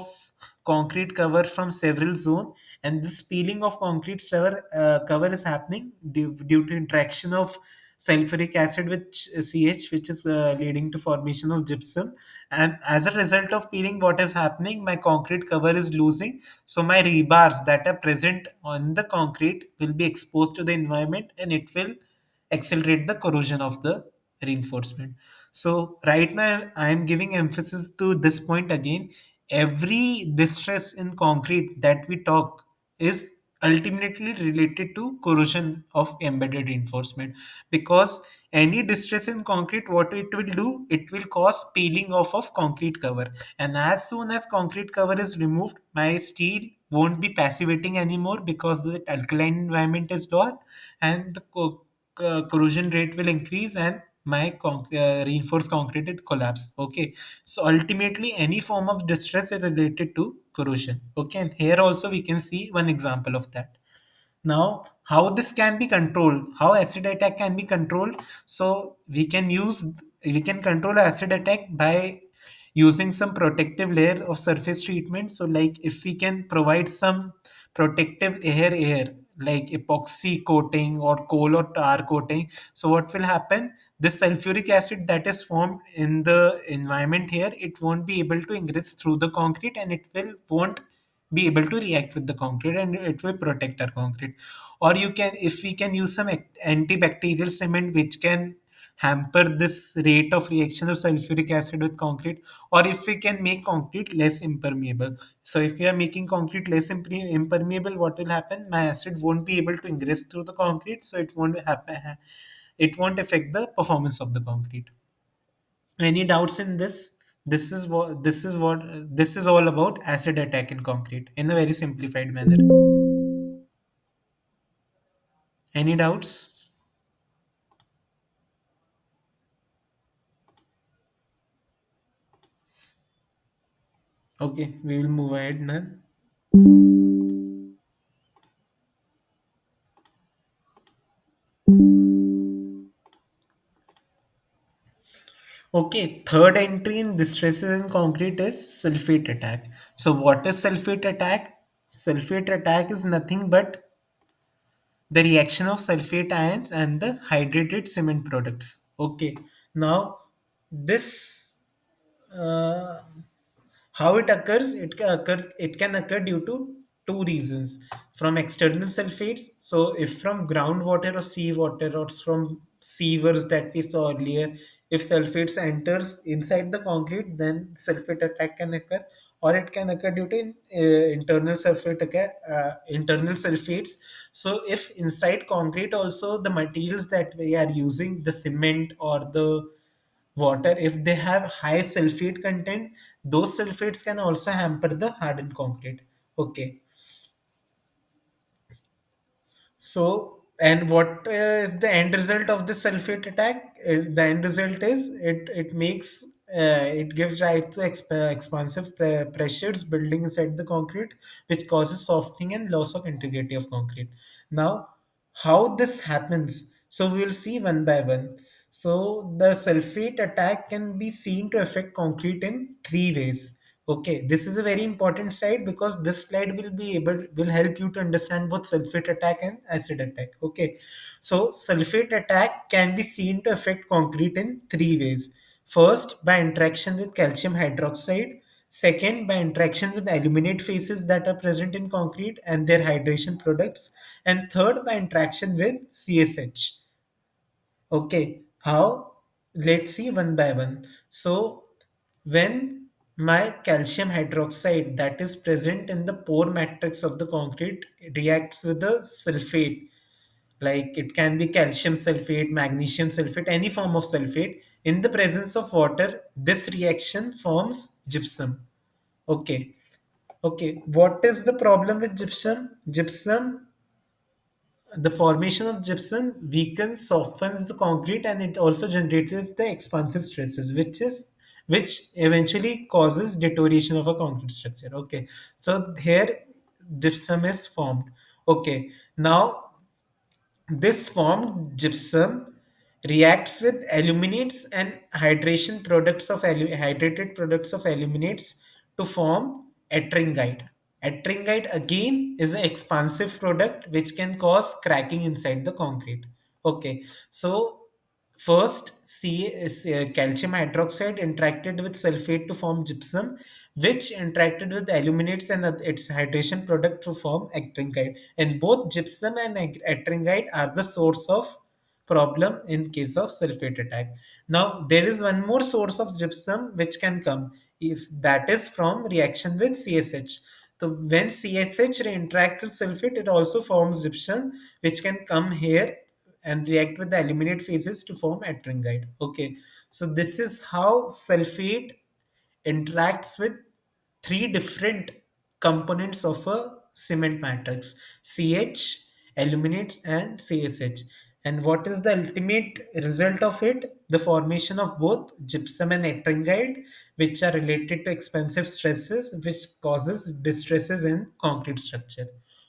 concrete cover from several zones. And this peeling of concrete cover is happening due to interaction of sulfuric acid with CH, which is leading to formation of gypsum. And as a result of peeling, what is happening? My concrete cover is losing, so my rebars that are present on the concrete will be exposed to the environment, and it will accelerate the corrosion of the reinforcement. So right now I am giving emphasis to this point again. Every distress in concrete that we talk is ultimately related to corrosion of embedded reinforcement, because any distress in concrete, what it will do, it will cause peeling off of concrete cover, and as soon as concrete cover is removed, my steel won't be passivating anymore because the alkaline environment is lower, and the corrosion rate will increase, and my reinforced concrete it collapse. Okay, so ultimately any form of distress is related to corrosion. Okay, and here also we can see one example of that. Now, how this can be controlled, how acid attack can be controlled? So we can control acid attack by using some protective layer of surface treatment. So like if we can provide some protective air like epoxy coating or coal or tar coating, so what will happen, this sulfuric acid that is formed in the environment here, it won't be able to ingress through the concrete, and it will won't be able to react with the concrete, and it will protect our concrete. Or you can, if we can use some antibacterial cement which can hamper this rate of reaction of sulfuric acid with concrete, or if we can make concrete less impermeable. So if we are making concrete less impermeable, what will happen, my acid won't be able to ingress through the concrete, so it won't happen, it won't affect the performance of the concrete. Any doubts in this? This is all about acid attack in concrete in a very simplified manner. Any doubts? Okay, we will move ahead now. Okay, third entry in distresses in concrete is sulfate attack. So what is sulfate attack? Sulfate attack is nothing but the reaction of sulfate ions and the hydrated cement products. Okay, now this uh, how it occurs? It can occur due to two reasons. From external sulfates, so if from groundwater or seawater or from sewers that we saw earlier, if sulfates enters inside the concrete, then sulfate attack can occur, or it can occur due to internal sulfates. So if inside concrete also the materials that we are using, the cement or the water, if they have high sulfate content, those sulfates can also hamper the hardened concrete. Okay, so, and what is the end result of this sulfate attack? The end result is it makes it gives rise to expansive pressures building inside the concrete, which causes softening and loss of integrity of concrete. Now, how this happens? So we will see one by one. So the sulfate attack can be seen to affect concrete in three ways. Okay, this is a very important slide because this slide will help you to understand both sulfate attack and acid attack. Okay, so sulfate attack can be seen to affect concrete in three ways. First, by interaction with calcium hydroxide. Second, by interaction with aluminate phases that are present in concrete and their hydration products. And third, by interaction with CSH. Okay, how? Let's see one by one. So, when my calcium hydroxide that is present in the pore matrix of the concrete reacts with the sulfate, like it can be calcium sulfate, magnesium sulfate, any form of sulfate, in the presence of water, this reaction forms gypsum. Okay. Okay. What is the problem with gypsum? Gypsum, the formation of gypsum weakens, softens the concrete, and it also generates the expansive stresses, which eventually causes deterioration of a concrete structure. Okay, so here gypsum is formed. Okay, now this formed gypsum reacts with aluminates and hydrated products of aluminates to form ettringite. Ettringite again is an expansive product which can cause cracking inside the concrete. Okay, so first, calcium hydroxide interacted with sulfate to form gypsum, which interacted with aluminates and its hydration product to form ettringite. And both gypsum and ettringite are the source of problem in case of sulfate attack. Now, there is one more source of gypsum which can come if that is from reaction with CSH. So when CSH interacts with sulfate, it also forms gypsum, which can come here and react with the aluminate phases to form ettringite. Okay, so this is how sulfate interacts with three different components of a cement matrix: CH, aluminates, and CSH. And what is the ultimate result of it? The formation of both gypsum and ettringite, which are related to expansive stresses, which causes distresses in concrete structure.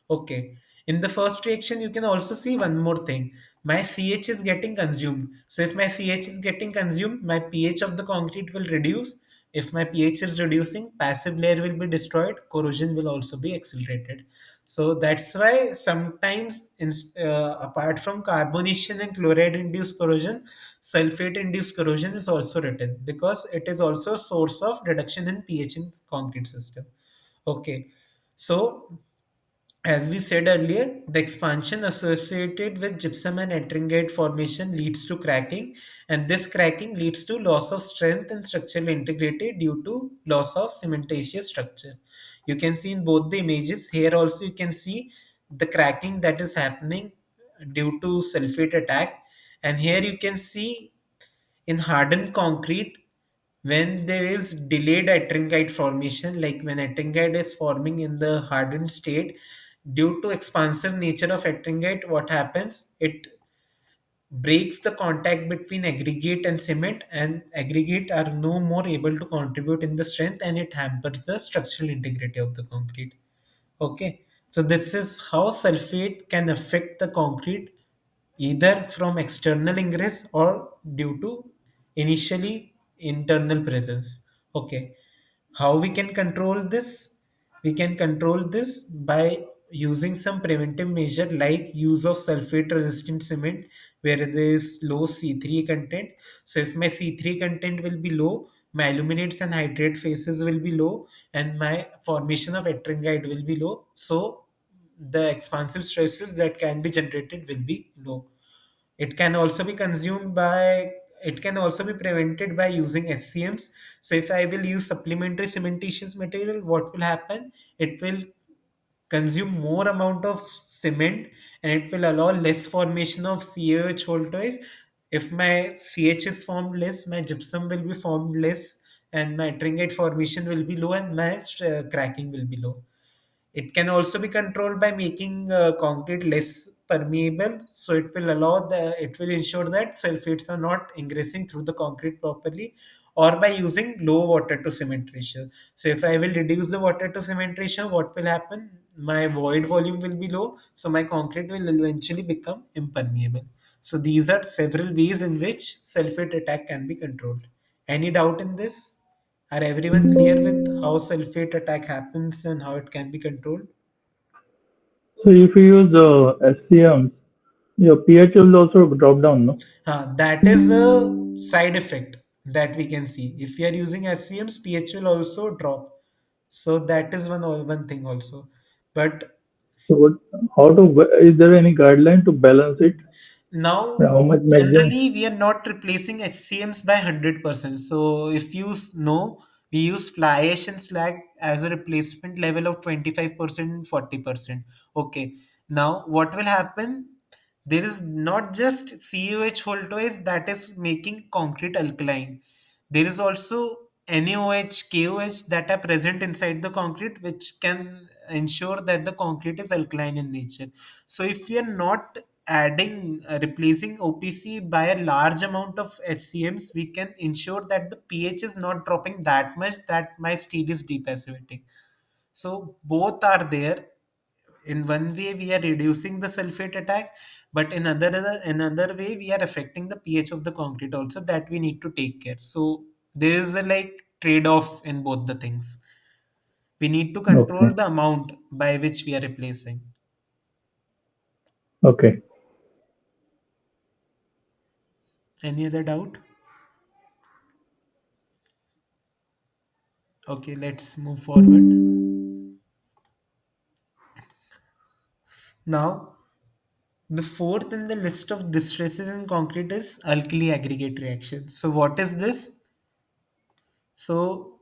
Okay. In the first reaction, you can also see one more thing. My CH is getting consumed. So if my CH is getting consumed, my pH of the concrete will reduce. If my pH is reducing, passive layer will be destroyed. Corrosion will also be accelerated. So that's why sometimes, apart from carbonation and chloride induced corrosion, sulfate induced corrosion is also written because it is also a source of reduction in pH in concrete system. Okay. So as we said earlier, the expansion associated with gypsum and ettringite formation leads to cracking, and this cracking leads to loss of strength and structural integrity due to loss of cementitious structure. You can see in both the images here also you can see the cracking that is happening due to sulfate attack, and here you can see in hardened concrete when there is delayed attringite formation, like when attringite is forming in the hardened state, due to expansive nature of attringite, what happens? It breaks the contact between aggregate and cement, and aggregate are no more able to contribute in the strength, and it hampers the structural integrity of the concrete. Okay, so this is how sulfate can affect the concrete either from external ingress or due to initially internal presence. Okay, how we can control this? We can control this by using some preventive measure like use of sulfate resistant cement where there is low C3 content. So if my C3 content will be low, my aluminates and hydrate phases will be low, and my formation of ettringite will be low. So the expansive stresses that can be generated will be low. It can also be consumed by, it can also be prevented by using SCMs. So if I will use supplementary cementitious material, what will happen? It will consume more amount of cement, and it will allow less formation of CaOH whole twice. If my CH is formed less, my gypsum will be formed less, and my tringite formation will be low, and my cracking will be low. It can also be controlled by making concrete less permeable, so it will ensure that sulfates are not ingressing through the concrete properly, or by using low water to cement ratio. So if I will reduce the water to cement ratio, what will happen? My void volume will be low, so my concrete will eventually become impermeable. So these are several ways in which sulfate attack can be controlled. Any doubt in this? Are everyone clear with how sulfate attack happens and how it can be controlled? So if you use SCM, your pH will also drop down, no? That is a side effect that we can see. If you are using HCMs, pH will also drop. So that is one thing also. But So what, how to, is there any guideline to balance it? Now, How much maximum? generally, we are not replacing HCMs by 100%. So, if you know, we use fly ash and slag as a replacement level of 25% and 40%. Okay. Now, what will happen? There is not just COH voltage that is making concrete alkaline. There is also NaOH, KOH that are present inside the concrete, which can ensure that the concrete is alkaline in nature. So if we are not adding, replacing OPC by a large amount of HCMs, we can ensure that the pH is not dropping that much that my steel is depassivating. So both are there. In one way we are reducing the sulfate attack, but in another way we are affecting the pH of the concrete also, that we need to take care. So there is a like trade off in both the things. We need to control Okay. the amount by which we are replacing. Okay. Any other doubt? Okay, let's move forward. Now, the fourth in the list of distresses in concrete is alkali aggregate reaction. So what is this? So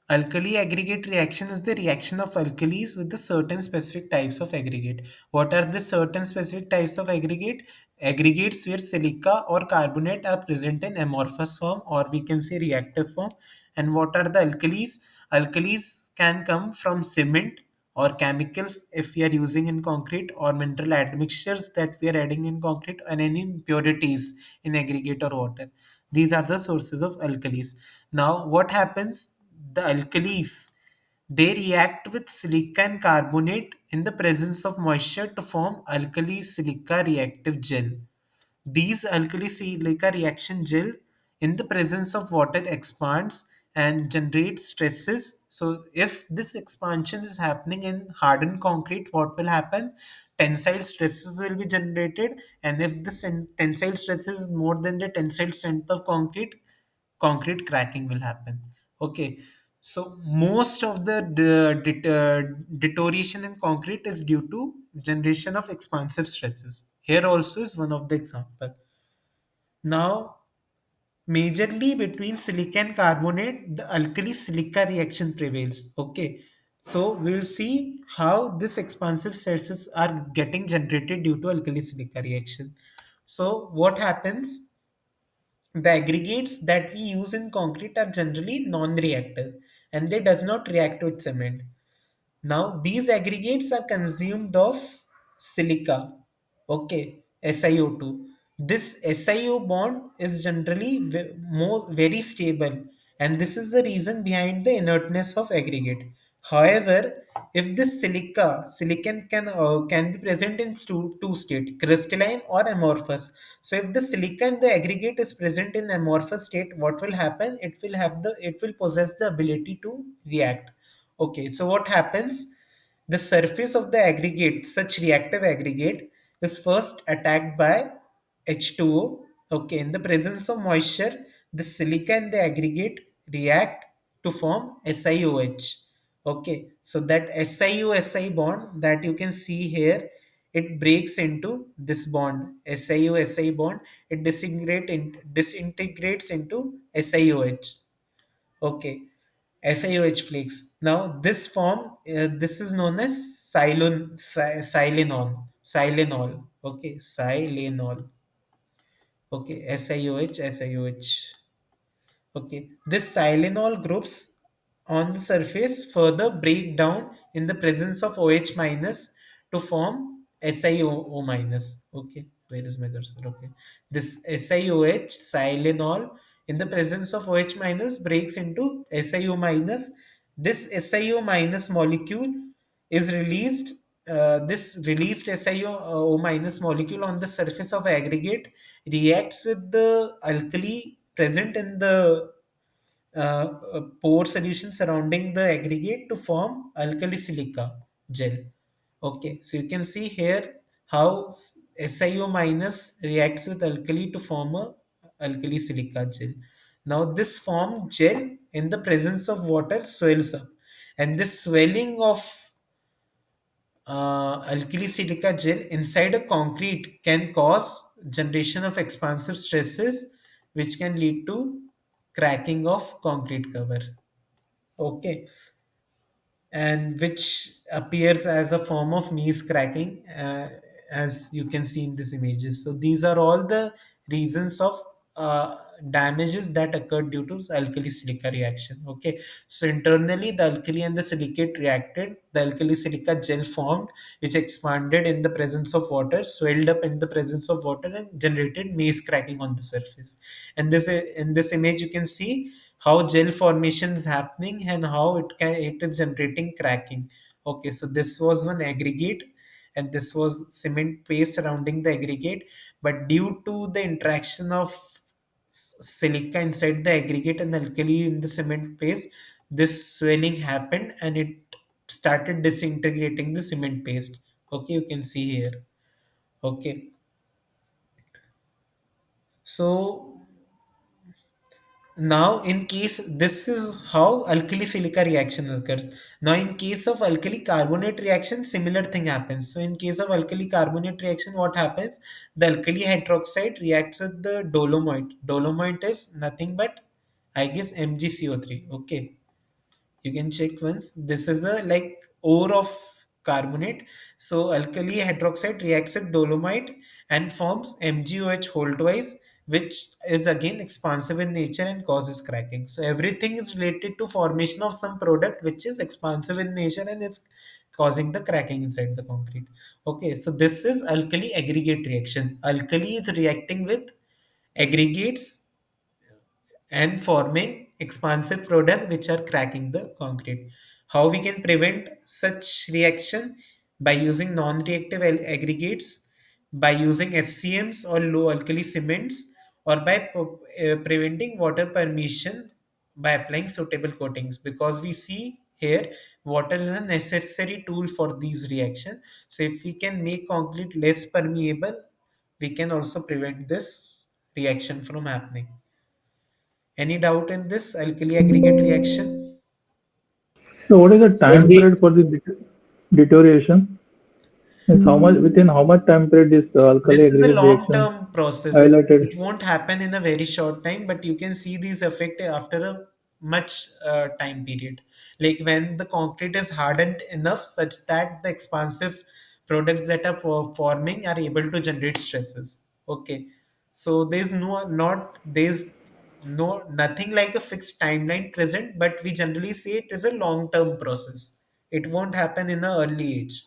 alkali aggregate reaction is the reaction of alkalis with the certain specific types of aggregate. What are the certain specific types of aggregate? Aggregates where silica or carbonate are present in amorphous form, or we can say reactive form. And what are the alkalis? Alkalis can come from cement or chemicals if we are using in concrete, or mineral admixtures that we are adding in concrete, and any impurities in aggregate or water. These are the sources of alkalis. Now, what happens? The alkalis, they react with silica and carbonate in the presence of moisture to form alkali silica reactive gel. These alkali silica reaction gel in the presence of water expands and generates stresses. So if this expansion is happening in hardened concrete, what will happen? Tensile stresses will be generated, and if this tensile stress is more than the tensile strength of concrete, concrete cracking will happen. Okay, so most of the deterioration in concrete is due to generation of expansive stresses. Here also is one of the example. Now, majorly between silica and carbonate, the alkali silica reaction prevails. Okay, so we will see how this expansive stresses are getting generated due to alkali silica reaction. So what happens? The aggregates that we use in concrete are generally non-reactive, and they does not react with cement. Now these aggregates are consumed of silica, okay, SiO2. This SiO bond is generally more very stable, and this is the reason behind the inertness of aggregate. However, if this silicon can be present in two state, crystalline or amorphous. So if the silicon, the aggregate is present in amorphous state, what will happen? It will possess the ability to react. Okay, so what happens? The surface of the aggregate, such reactive aggregate, is first attacked by H2O. Okay, in the presence of moisture, the silica and the aggregate react to form SiOH. Okay, so that SiO-Si bond that you can see here, it breaks into this bond, SiO-Si bond. It disintegrates into SiOH. Okay, SiOH flakes. Now this form, this is known as silanol. Okay, silanol. Okay, SiOH. Okay, this silanol groups on the surface further break down in the presence of OH minus to form SiO minus. Okay, where is my cursor? Okay, this SiOH silanol in the presence of OH minus breaks into SiO minus. This SiO minus molecule is released. This released SiO minus molecule on the surface of aggregate reacts with the alkali present in the pore solution surrounding the aggregate to form alkali silica gel. Okay, so you can see here how SiO minus reacts with alkali to form a alkali silica gel. Now this formed gel in the presence of water swells up, and this swelling of alkali silica gel inside a concrete can cause generation of expansive stresses which can lead to cracking of concrete cover. Okay, and which appears as a form of knees cracking, as you can see in these images. So these are all the reasons of damages that occurred due to alkali silica reaction. Okay, so internally the alkali and the silicate reacted. The alkali silica gel formed, which expanded in the presence of water, swelled up in the presence of water, and generated maze cracking on the surface. And this in this image you can see how gel formation is happening and how it is generating cracking. Okay, so this was one aggregate and this was cement paste surrounding the aggregate, but due to the interaction of silica inside the aggregate and alkali in the cement paste, this swelling happened and it started disintegrating the cement paste. Okay, you can see here. Okay, so now, in case this is how alkali silica reaction occurs. Now, in case of alkali carbonate reaction, similar thing happens. So, in case of alkali carbonate reaction, what happens? The alkali hydroxide reacts with the dolomite. Dolomite is nothing but, I guess, MgCO3. Okay, you can check once. This is a like ore of carbonate. So alkali hydroxide reacts with dolomite and forms MgOH whole twice, which is again expansive in nature and causes cracking. So everything is related to formation of some product which is expansive in nature and is causing the cracking inside the concrete. Okay, so this is alkali aggregate reaction. Alkali is reacting with aggregates and forming expansive product which are cracking the concrete. How we can prevent such reaction? By using non-reactive aggregates, by using SCMs or low alkali cements, or by preventing water permeation by applying suitable coatings. Because we see here water is a necessary tool for these reactions. So if we can make concrete less permeable, we can also prevent this reaction from happening. Any doubt in this alkali aggregate reaction? So what is the When time we period for the deterioration? Means how much within how much time period this alkali This is a aggregate long reaction term process. It highlighted? won't happen in a very short time, but you can see these effect after a much time period. Like when the concrete is hardened enough such that the expansive products that are forming are able to generate stresses. Okay, so there's no nothing like a fixed timeline present, but we generally say it is a long term process. It won't happen in an early age.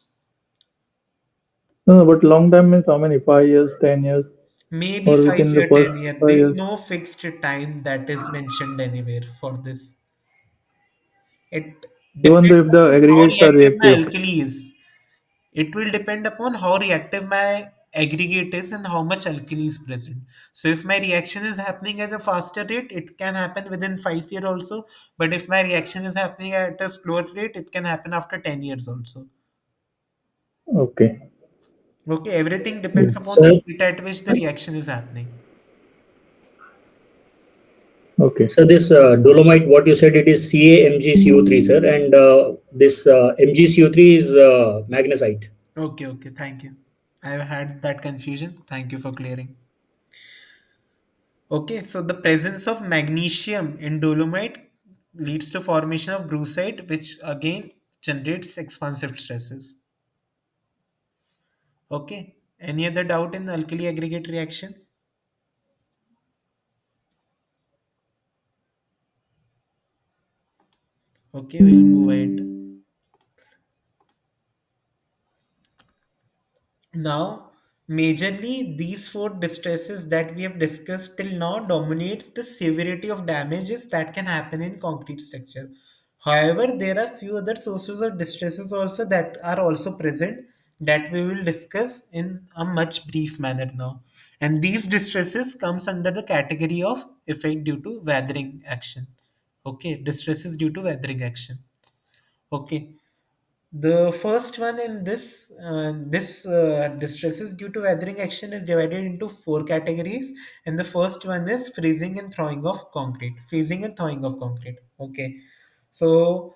No, no, but long time means how many? 5 years, 10 years, Maybe or five within the year, first 10 year. There 5 years? is no fixed time that is mentioned anywhere for this. It Even though depends if the upon how aggregates are reactive my reactive. alkali is. It will depend upon how reactive my aggregate is and how much alkali is present. So if my reaction is happening at a faster rate, it can happen within 5 years also. But if my reaction is happening at a slower rate, it can happen after 10 years also. Okay. Okay, everything Yes. depends upon the so rate at which the reaction is happening. Okay. so this dolomite, what you said, it is CaMgCO3, sir, and this MgCO3 is magnesite. Okay, okay, thank you. I had that confusion. Thank you for clearing. Okay, so the presence of magnesium in dolomite leads to formation of brucite, which again generates expansive stresses. Okay, any other doubt in alkali aggregate reaction? Okay, we'll move ahead. Now, majorly these four distresses that we have discussed till now dominates the severity of damages that can happen in concrete structure. However, there are few other sources of distresses also that are also present that we will discuss in a much brief manner now. And these distresses comes under the category of effect due to weathering action. Okay, distresses due to weathering action. Okay, the first one in this distresses due to weathering action is divided into four categories, and the first one is freezing and thawing of concrete. Freezing and thawing of concrete. Okay, so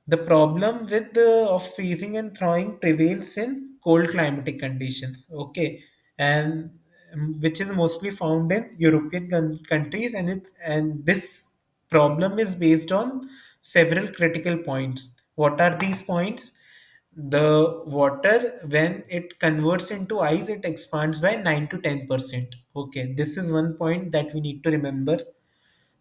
The problem with the of freezing and thawing prevails in cold climatic conditions. Okay, and which is mostly found in European countries, and this problem is based on several critical points. What are these points? The water, when it converts into ice, it expands by 9 to 10%. Okay, this is one point that we need to remember.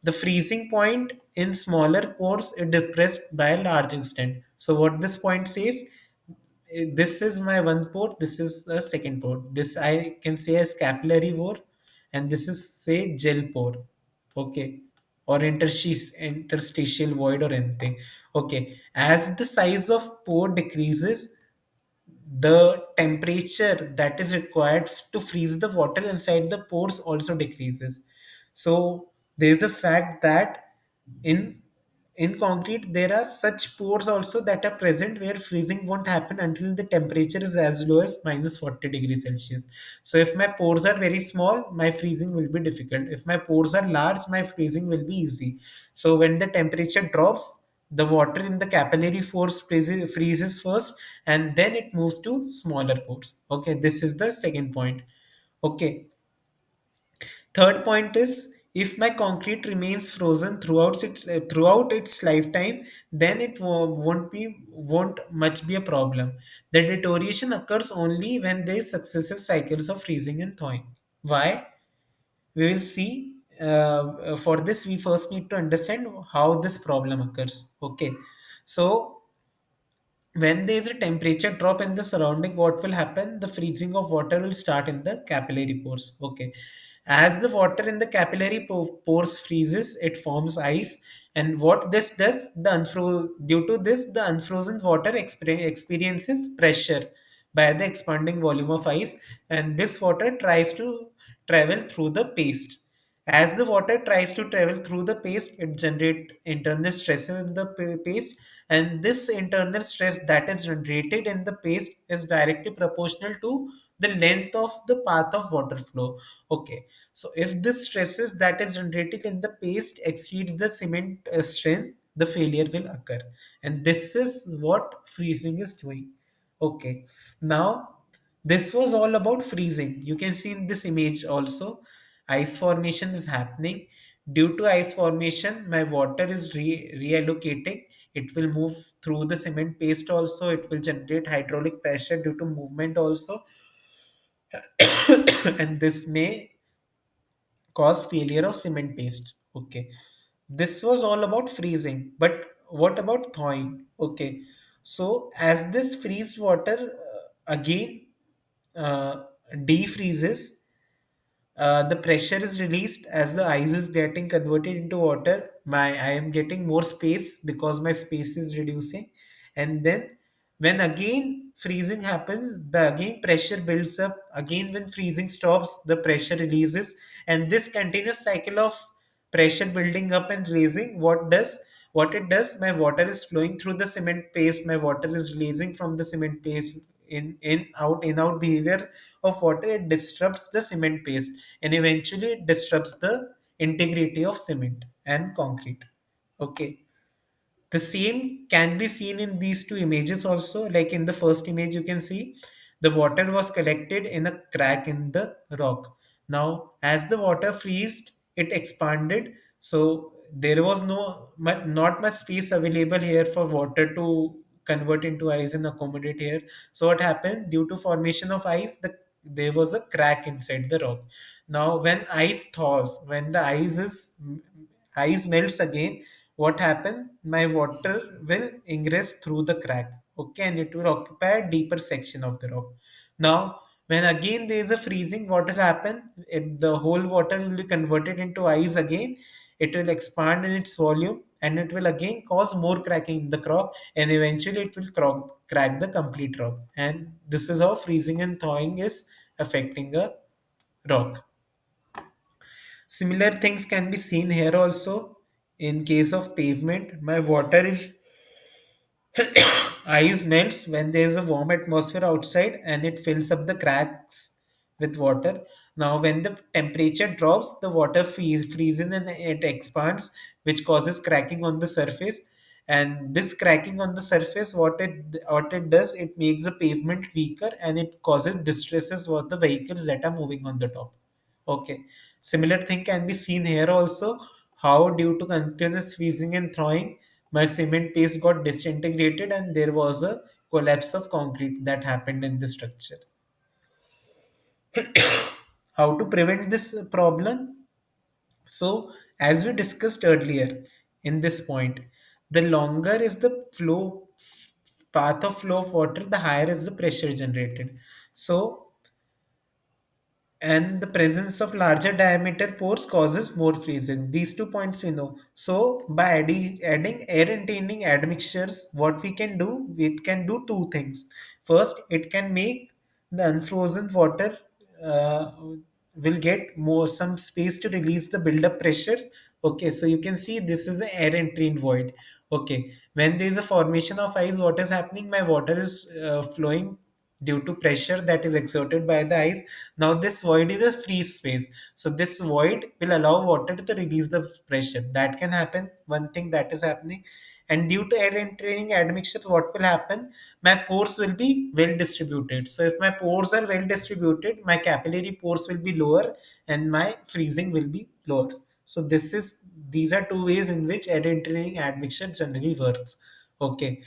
The freezing point in smaller pores is depressed by a large extent. So what this point says, this is my one pore, this is the second pore. This I can say as capillary pore, and this is say gel pore. Okay. Or interstitial void or anything. Okay. As the size of pore decreases, the temperature that is required to freeze the water inside the pores also decreases. So there is a fact that in in concrete there are such pores also that are present where freezing won't happen until the temperature is as low as minus 40 degrees Celsius. So if my pores are very small, my freezing will be difficult. If my pores are large, my freezing will be easy. So when the temperature drops, the water in the capillary force freezes first, and then it moves to smaller pores. Okay, this is the second point. Okay, third point is, if my concrete remains frozen throughout its lifetime, then it won't much be a problem. The deterioration occurs only when there is successive cycles of freezing and thawing. Why? We will see. For this, we first need to understand how this problem occurs. Okay, so when there is a temperature drop in the surrounding, what will happen? The freezing of water will start in the capillary pores. Okay, as the water in the capillary pores freezes, it forms ice. And what this does, due to this, the unfrozen water experiences pressure by the expanding volume of ice, and this water tries to travel through the paste. As the water tries to travel through the paste, it generates internal stresses in the paste, and this internal stress that is generated in the paste is directly proportional to the length of the path of water flow. Okay, so if this stresses that is generated in the paste exceeds the cement strength, the failure will occur, and this is what freezing is doing. Okay, now this was all about freezing. You can see in this image also, ice formation is happening. Due to ice formation, my water is reallocating. It will move through the cement paste also. It will generate hydraulic pressure due to movement also, and this may cause failure of cement paste. Okay, this was all about freezing, but what about thawing? Okay, so as this freeze water again uh, defreezes, the pressure is released as the ice is getting converted into water. I am getting more space because my space is reducing. And then when again freezing happens, the again pressure builds up. Again, when freezing stops, the pressure releases, and this continuous cycle of pressure building up and raising, what it does, my water is flowing through the cement paste, my water is releasing from the cement paste. In out behavior of water, it disrupts the cement paste, and eventually it disrupts the integrity of cement and concrete. Okay, the same can be seen in these two images also. Like in the first image, you can see the water was collected in a crack in the rock. Now, as the water freezed, it expanded. So there was not much space available here for water to convert into ice and accommodate here. So what happened? Due to formation of ice, there was a crack inside the rock. Now, when ice thaws, when the ice melts again, what happen, my water will ingress through the crack. Okay, and it will occupy a deeper section of the rock. Now, when again there is a freezing, what will happen, the whole water will be converted into ice again. It will expand in its volume, and it will again cause more cracking in the rock, and eventually it will crack the complete rock. And this is how freezing and thawing is affecting a rock. Similar things can be seen here also. In case of pavement, my water is ice melts when there is a warm atmosphere outside, and it fills up the cracks with water. Now, when the temperature drops, the water freezes and it expands, which causes cracking on the surface. And this cracking on the surface, what it does, it makes the pavement weaker and it causes distresses for the vehicles that are moving on the top. Okay, similar thing can be seen here also, how due to continuous squeezing and thawing, my cement paste got disintegrated and there was a collapse of concrete that happened in the structure. How to prevent this problem? So, as we discussed earlier in this point, the longer is the path of flow of water, the higher is the pressure generated. So, and the presence of larger diameter pores causes more freezing. These 2 points we know. So by adding air retaining admixtures, what we can do, it can do two things. First, it can make the unfrozen water uh, will get more some space to release the build-up pressure. Okay, so you can see this is an air entrained void. Okay, when there is a formation of ice, what is happening? My water is flowing due to pressure that is exerted by the ice. Now this void is a free space. So this void will allow water to release the pressure. That can happen. One thing that is happening. And due to air entering admixtures, what will happen? My pores will be well distributed. So if my pores are well distributed, my capillary pores will be lower and my freezing will be lower. So these are two ways in which air entering admixture generally works. Okay.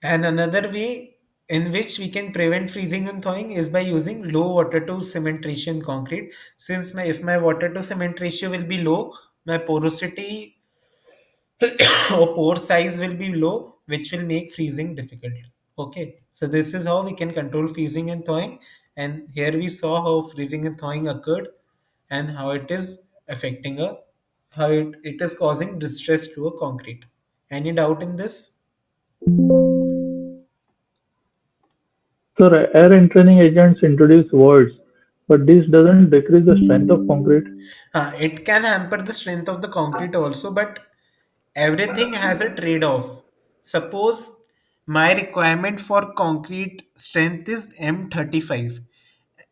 And another way in which we can prevent freezing and thawing is by using low water to cement ratio in concrete. Since if my water to cement ratio will be low, my porosity or pore size will be low, which will make freezing difficult. Okay, so this is how we can control freezing and thawing. And here we saw how freezing and thawing occurred and how it is affecting how it is causing distress to a concrete. Any doubt in this? So air entraining agents introduce voids, but this doesn't decrease the strength of concrete. It can hamper the strength of the concrete also, but everything has a trade-off. Suppose my requirement for concrete strength is M35.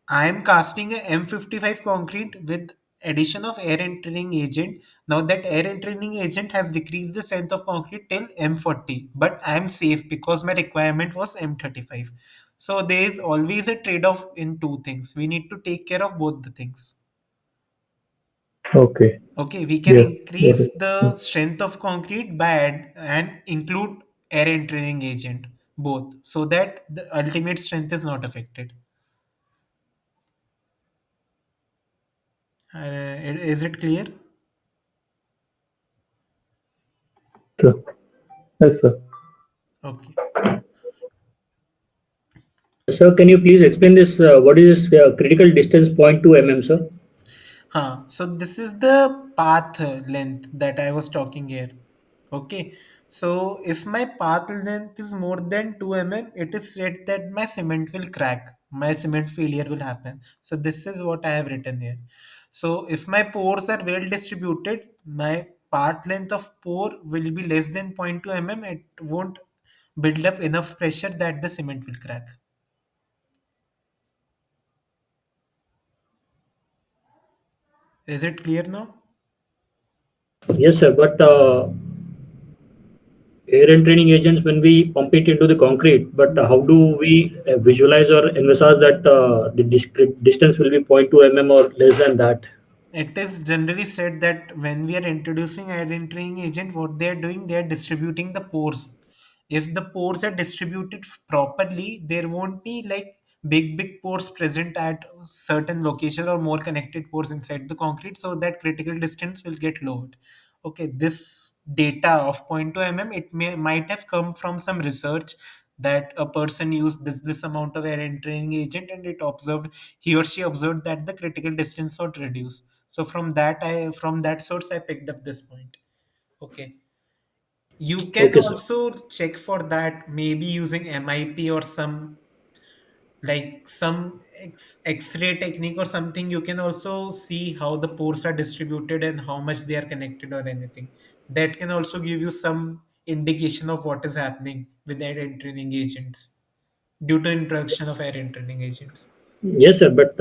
I am casting a M55 concrete with addition of air entering agent. Now that air entering agent has decreased the strength of concrete till M40, but I am safe because my requirement was M35. So there is always a trade-off in two things. We need to take care of both the things. Okay. Okay, we can Yes. Got increase it. the strength of concrete by and include air entering agent both so that the ultimate strength is not affected. Is it clear? Sure. Yes, sir. Okay. Sir, can you please explain this? What is this critical distance 0.2 mm, sir? So this is the path length that I was talking here. Okay. So if my path length is more than 2 mm, it is said that my cement will crack. My cement failure will happen. So this is what I have written here. So if my pores are well distributed, my path length of pore will be less than 0.2 mm. It won't build up enough pressure that the cement will crack. Is it clear now? Yes, sir. But air entraining agents, when we pump it into the concrete, but how do we visualize or envisage that the distance will be 0.2 mm or less than that? It is generally said that when we are introducing air entering agent, what they are doing, they are distributing the pores. If the pores are distributed properly, there won't be like big pores present at certain location or more connected pores inside the concrete, so that critical distance will get lowered. Okay, this data of zero point 0.2 mm, it might have come from some research that a person used this amount of air entering agent and it observed, he or she observed that the critical distance would reduce. So from that source I picked up this point. Okay. You can Okay, sir. also check for that maybe using MIP or some like some X-ray technique or something. You can also see how the pores are distributed and how much they are connected or anything. That can also give you some indication of what is happening with air entering agents due to introduction of air entering agents. Yes, sir. But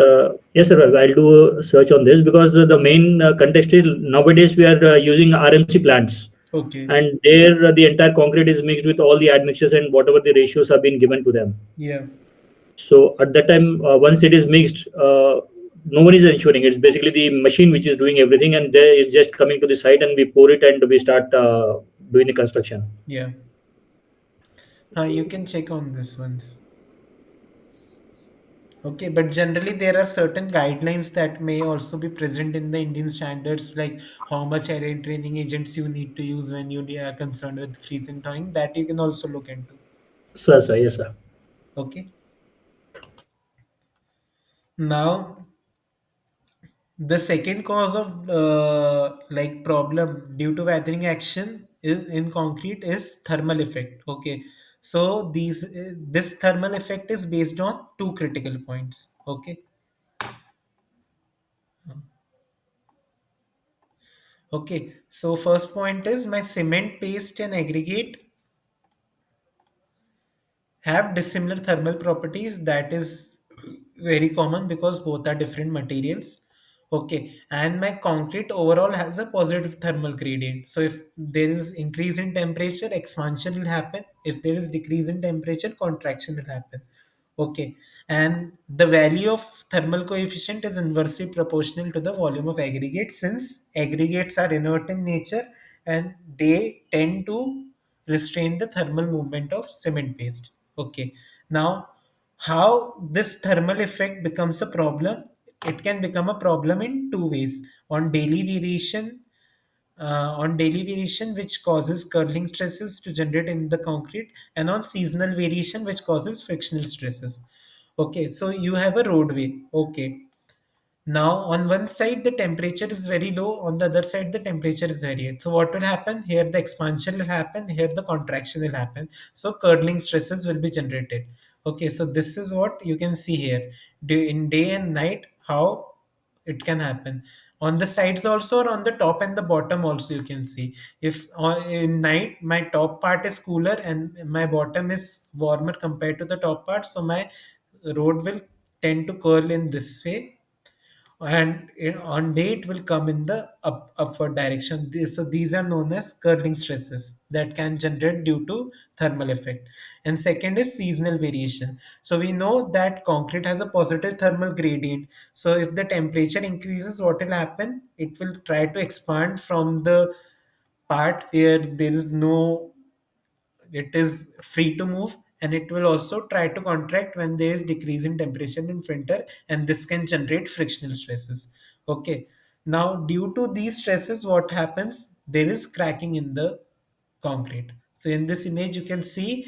yes, sir. I'll do a search on this because the main context is nowadays we are using RMC plants. Okay. and there the entire concrete is mixed with all the admixtures and whatever the ratios have been given to them. Yeah. So at that time, once it is mixed, no one is ensuring. It's basically the machine which is doing everything, and there is just coming to the site and we pour it and we start doing the construction. Yeah. You can check on this ones. Okay, but generally there are certain guidelines that may also be present in the Indian standards, like how much air training agents you need to use when you are concerned with freeze and thawing. That you can also look into. So, sir, yes, sir. Okay. Now, the second cause of like problem due to weathering action in concrete is thermal effect. Okay, so this thermal effect is based on two critical points. Okay, okay. So first point is my cement paste and aggregate have dissimilar thermal properties. That is very common because both are different materials. Okay, and my concrete overall has a positive thermal gradient. So if there is increase in temperature, expansion will happen. If there is decrease in temperature, contraction will happen. Okay, and the value of thermal coefficient is inversely proportional to the volume of aggregate, since aggregates are inert in nature and they tend to restrain the thermal movement of cement paste. Okay, now how this thermal effect becomes a problem? It can become a problem in two ways: on daily variation, which causes curling stresses to generate in the concrete, and on seasonal variation, which causes frictional stresses. Okay, so you have a roadway. Okay, now, on one side, the temperature is very low. On the other side, the temperature is very high. So, what will happen? Here, the expansion will happen. Here, the contraction will happen. So, curdling stresses will be generated. Okay, so this is what you can see here. In day and night, how it can happen. On the sides also, or on the top and the bottom also, you can see. If in night, my top part is cooler and my bottom is warmer compared to the top part, so my road will tend to curl in this way, and on day it will come in the upward direction. So these are known as curling stresses that can generate due to thermal effect. And second is seasonal variation. So we know that concrete has a positive thermal gradient. So if the temperature increases, what will happen? It will try to expand from the part where there is no, it is free to move, and it will also try to contract when there is decrease in temperature in winter, and this can generate frictional stresses. Okay, now due to these stresses, what happens? There is cracking in the concrete. So in this image you can see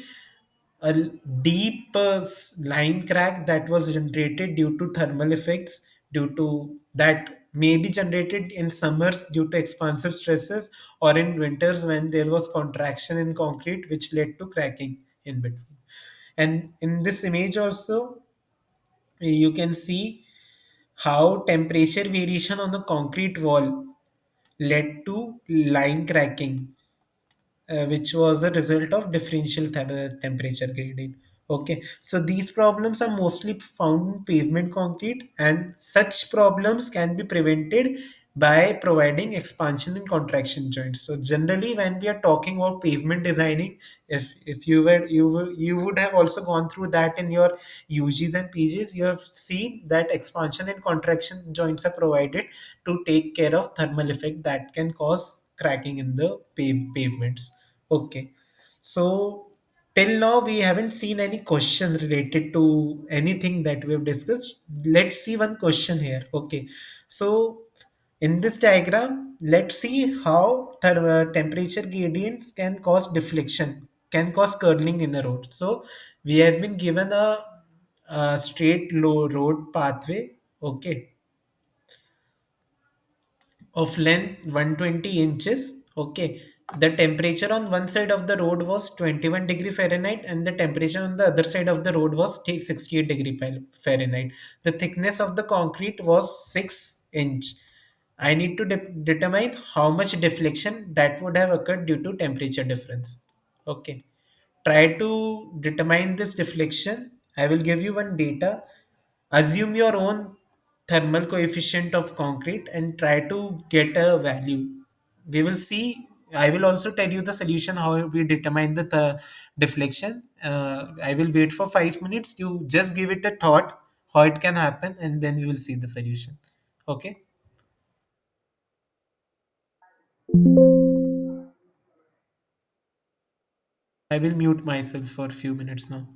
a deep line crack that was generated due to thermal effects, due to that may be generated in summers due to expansive stresses, or in winters when there was contraction in concrete which led to cracking in between. And in this image also you can see how temperature variation on the concrete wall led to line cracking, which was a result of differential temperature gradient. Okay, so these problems are mostly found in pavement concrete, and such problems can be prevented by providing expansion and contraction joints. So generally, when we are talking about pavement designing, if you would have also gone through that in your UGs and PGs, you have seen that expansion and contraction joints are provided to take care of thermal effect that can cause cracking in the pavements. Okay. So till now we haven't seen any question related to anything that we have discussed. Let's see one question here. Okay. So in this diagram, let's see how temperature gradients can cause deflection, can cause curling in the road. So we have been given a straight low road pathway. Okay, of length 120 inches. Okay, the temperature on one side of the road was 21 degree Fahrenheit, and the temperature on the other side of the road was 68 degree Fahrenheit. The thickness of the concrete was 6 inch. I need to determine how much deflection that would have occurred due to temperature difference. Okay, try to determine this deflection. I will give you one data. Assume your own thermal coefficient of concrete and try to get a value. We will see I will also tell you the solution how we determine the deflection. I will wait for 5 minutes. You just give it a thought how it can happen, and then we will see the solution. Okay. I will mute myself for a few minutes now.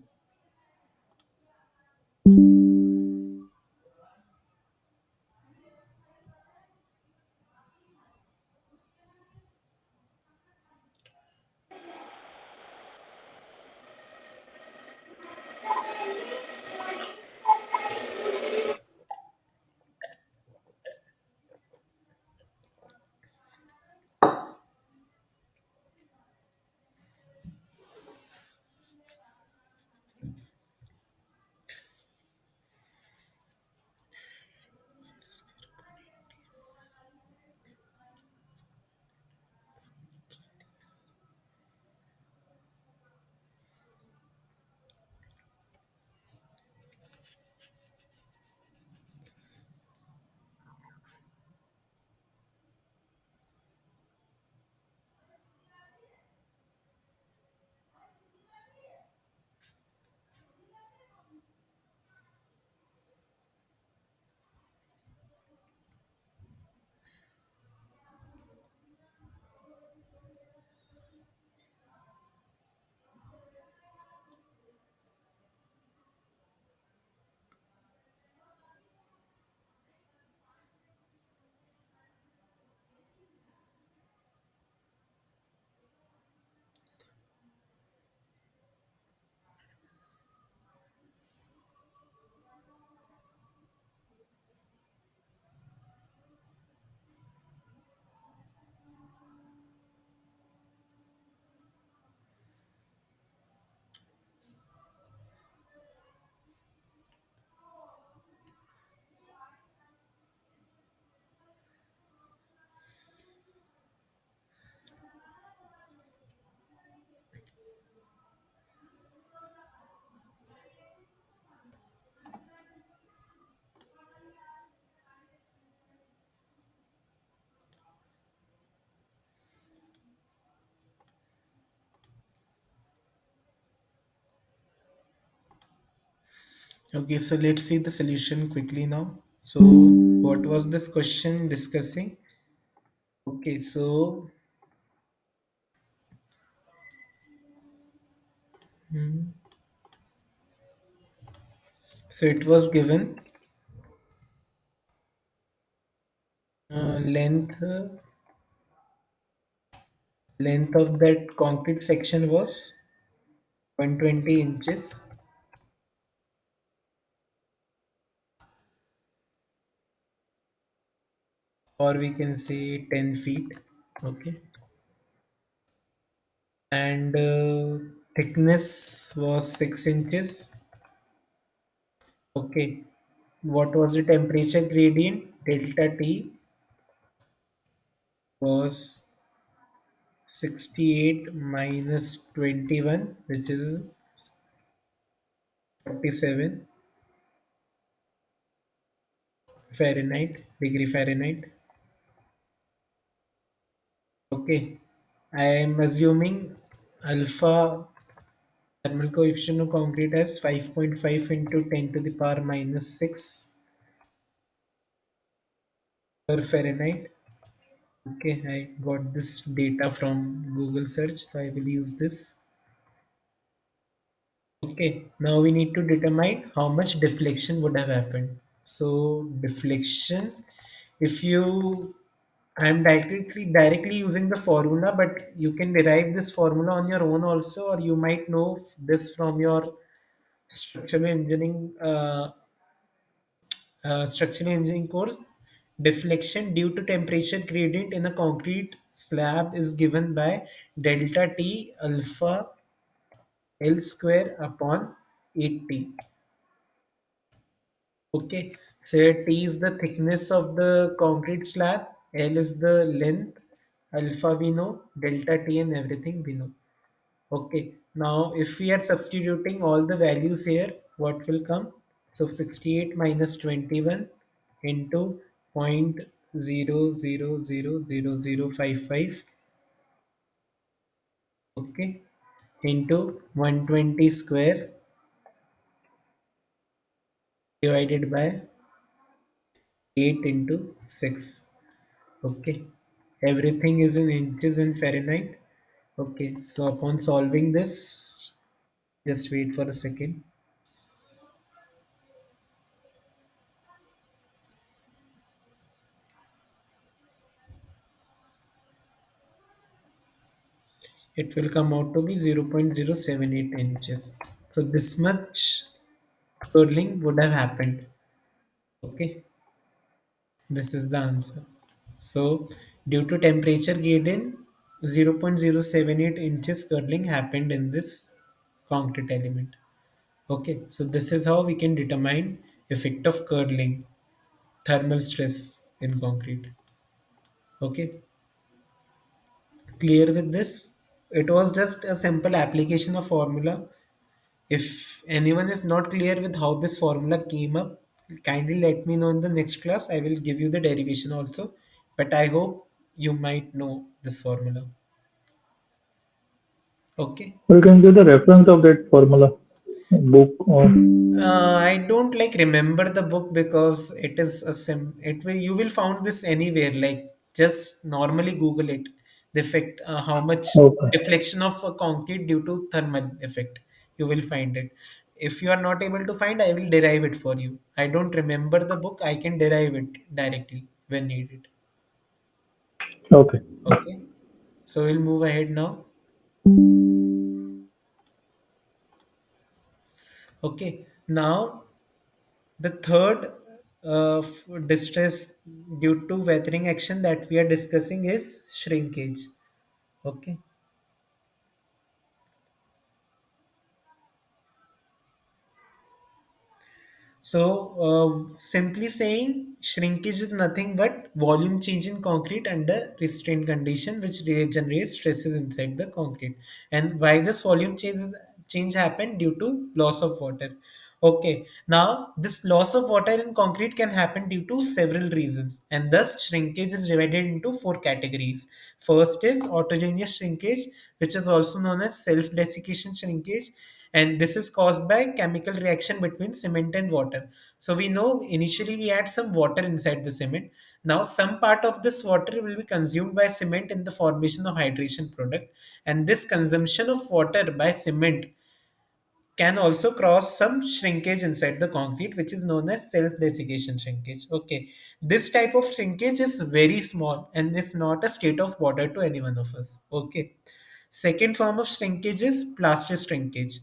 Okay, so let's see the solution quickly now. So, what was this question discussing? Okay, so it was given length of that concrete section was 120 inches, or we can say 10 feet. Okay, and thickness was 6 inches. Okay, what was the temperature gradient? Delta T was 68 minus 21, which is 47 Fahrenheit, degree Fahrenheit. Okay, I am assuming alpha thermal coefficient of concrete as 5.5 into 10 to the power minus 6 per Fahrenheit. Okay, I got this data from Google search, so I will use this. Okay, now we need to determine how much deflection would have happened. So deflection, if you, I'm directly using the formula, but you can derive this formula on your own also, or you might know this from your structural engineering structural engineering course. Deflection due to temperature gradient in a concrete slab is given by delta T alpha L square upon 8T. Okay, so here T is the thickness of the concrete slab, L is the length, alpha we know, delta T and everything we know. Okay, now if we are substituting all the values here, what will come? So 68 minus 21 into 0.00000055 okay, into 120 square divided by 8 into 6. Okay, everything is in inches in Fahrenheit. Okay, so upon solving this, just wait for a second. It will come out to be 0.078 inches. So this much swirling would have happened. Okay, this is the answer. So due to temperature gradient, 0.078 inches curdling happened in this concrete element. Okay, so this is how we can determine effect of curdling, thermal stress in concrete. Okay, clear with this? It was just a simple application of formula. If anyone is not clear with how this formula came up, kindly let me know in the next class. I will give you the derivation also. But I hope you might know this formula. Okay. You can give the reference of that formula, book or I don't like remember the book because it is a it will you will found this anywhere, like just normally Google it, the effect, how much okay. deflection of a concrete due to thermal effect, you will find it. If you are not able to find, I will derive it for you. I don't remember the book, I can derive it directly when needed. Okay. Okay, so we'll move ahead now. Okay, now the third distress due to weathering action that we are discussing is shrinkage. Okay, so simply saying, shrinkage is nothing but volume change in concrete under restrained condition, which generates stresses inside the concrete. And why this change happen? Due to loss of water. Okay, now this loss of water in concrete can happen due to several reasons, and thus shrinkage is divided into four categories. First is autogeneous shrinkage, which is also known as self-desiccation shrinkage, and this is caused by chemical reaction between cement and water. So we know initially we add some water inside the cement. Now some part of this water will be consumed by cement in the formation of hydration product, and this consumption of water by cement can also cause some shrinkage inside the concrete, which is known as self-desiccation shrinkage. Okay, this type of shrinkage is very small and is not a state of bother to any one of us. Okay, second form of shrinkage is plastic shrinkage.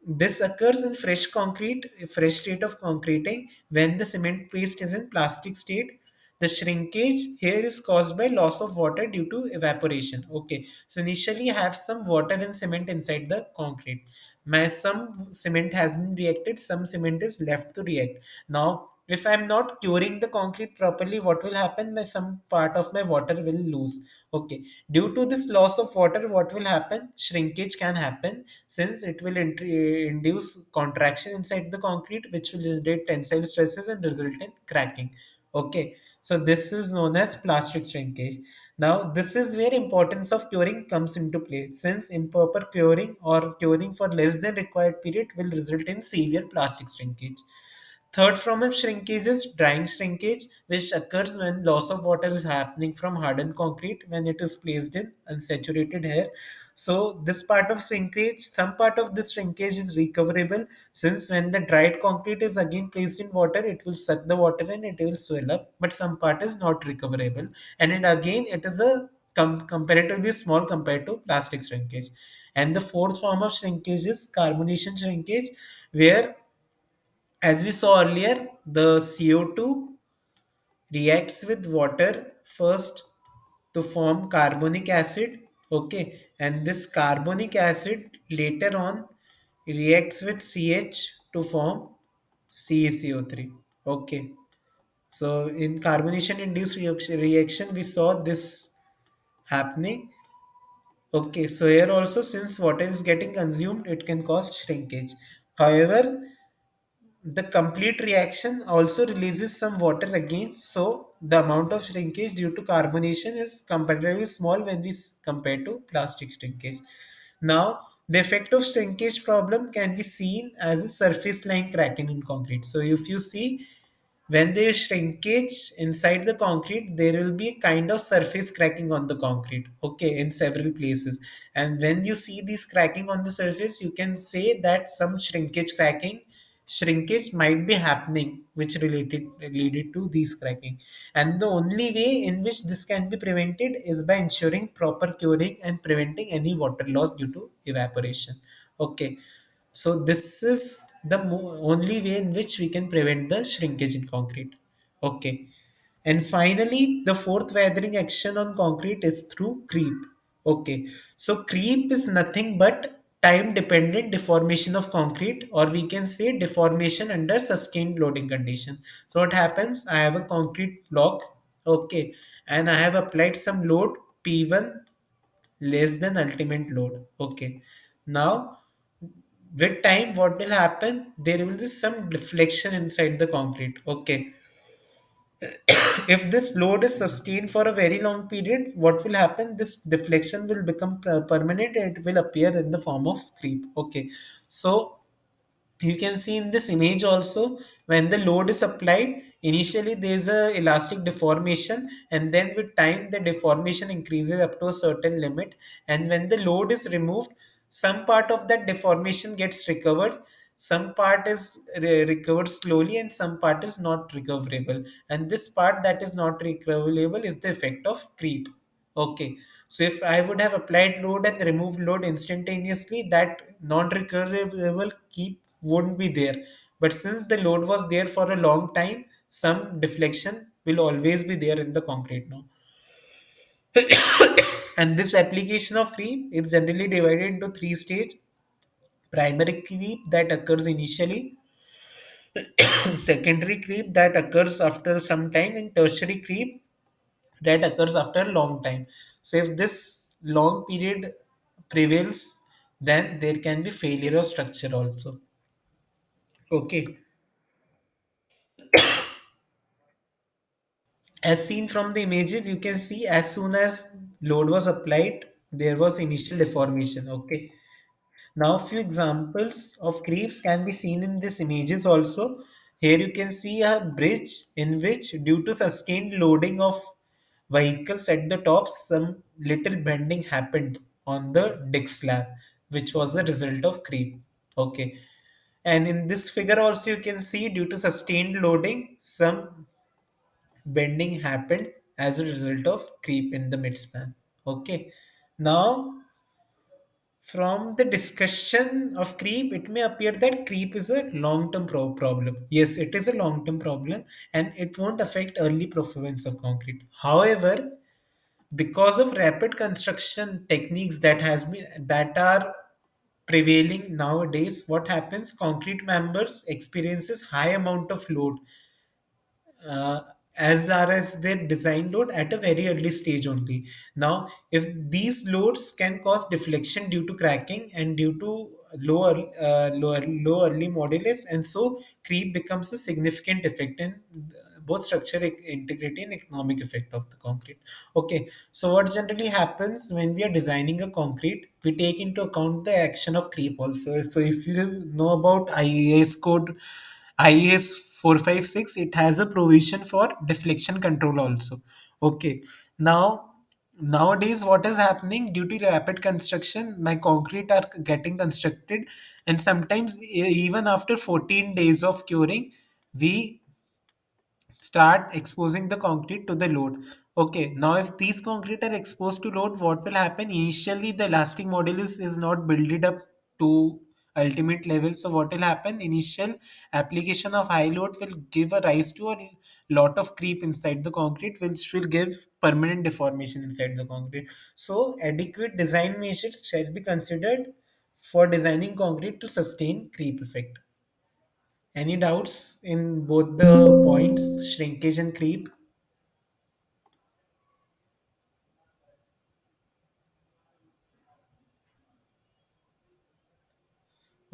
This occurs in fresh concrete, fresh state of concreting, when the cement paste is in plastic state. The shrinkage here is caused by loss of water due to evaporation. Okay, so initially you have some water and cement inside the concrete. Some cement has been reacted, some cement is left to react. Now, if I'm not curing the concrete properly, what will happen? Some part of my water will lose. Okay, due to this loss of water, what will happen? Shrinkage can happen, since it will induce contraction inside the concrete, which will generate tensile stresses and result in cracking. Okay, so this is known as plastic shrinkage. Now, this is where importance of curing comes into play, since improper curing or curing for less than required period will result in severe plastic shrinkage. Third form of shrinkage is drying shrinkage, which occurs when loss of water is happening from hardened concrete when it is placed in unsaturated air. So this part of shrinkage, some part of this shrinkage is recoverable, since when the dried concrete is again placed in water, it will suck the water and it will swell up. But some part is not recoverable, and then again it is a comparatively small compared to plastic shrinkage. And the fourth form of shrinkage is carbonation shrinkage, where, as we saw earlier, the CO2 reacts with water first to form carbonic acid. Okay, and this carbonic acid later on reacts with CH to form CaCO3. Okay, so in carbonation induced reaction, we saw this happening. Okay, so here also, since water is getting consumed, it can cause shrinkage. However, the complete reaction also releases some water again, so the amount of shrinkage due to carbonation is comparatively small when we compare to plastic shrinkage. Now, the effect of shrinkage problem can be seen as a surface line cracking in concrete. So if you see, when there is shrinkage inside the concrete, there will be kind of surface cracking on the concrete, okay, in several places. And when you see this cracking on the surface, you can say that some shrinkage might be happening, which related to these cracking. And the only way in which this can be prevented is by ensuring proper curing and preventing any water loss due to evaporation. Okay, so this is the only way in which we can prevent the shrinkage in concrete. Okay. And finally, the fourth weathering action on concrete is through creep. Okay. So creep is nothing but time dependent deformation of concrete, or we can say deformation under sustained loading condition. So what happens? I have a concrete block. Okay. And I have applied some load P1 less than ultimate load. Okay. Now with time, what will happen? There will be some deflection inside the concrete. Okay, if this load is sustained for a very long period, what will happen? This deflection will become permanent and it will appear in the form of creep. Okay, so you can see in this image also, when the load is applied, initially there is a elastic deformation, and then with time the deformation increases up to a certain limit. And when the load is removed, some part of that deformation gets recovered, some part is recovered slowly, and some part is not recoverable. And this part that is not recoverable is the effect of creep. Okay, so if I would have applied load and removed load instantaneously, that non-recoverable keep wouldn't be there. But since the load was there for a long time, some deflection will always be there in the concrete now. And this application of creep is generally divided into three stages: primary creep that occurs initially, secondary creep that occurs after some time, and tertiary creep that occurs after a long time. So if this long period prevails, then there can be failure of structure also. Okay. As seen from the images, you can see as soon as load was applied, there was initial deformation. Okay. Now, few examples of creeps can be seen in these images also. Here you can see a bridge in which, due to sustained loading of vehicles at the top, some little bending happened on the deck slab, which was the result of creep. Okay. And in this figure also you can see, due to sustained loading, some bending happened as a result of creep in the midspan. Okay. Now, from the discussion of creep, it may appear that creep is a long-term problem. Yes, it is a long-term problem, and it won't affect early performance of concrete. However, because of rapid construction techniques that are prevailing nowadays, what happens? Concrete members experiences high amount of load, uh, as far as their design load at a very early stage only. Now, if these loads can cause deflection due to cracking and due to low early modulus, and so creep becomes a significant effect in both structural integrity and economic effect of the concrete. Okay, so what generally happens when we are designing a concrete, we take into account the action of creep also. So if you know about IAS code, IAS 456, it has a provision for deflection control also. Okay. Now, nowadays, what is happening due to rapid construction, my concrete are getting constructed, and sometimes even after 14 days of curing, we start exposing the concrete to the load. Okay, now if these concrete are exposed to load, what will happen? Initially, the elastic modulus is not built up to ultimate level. So what will happen? Initial application of high load will give a rise to a lot of creep inside the concrete, which will give permanent deformation inside the concrete. So adequate design measures shall be considered for designing concrete to sustain creep effect. Any doubts in both the points, shrinkage and creep?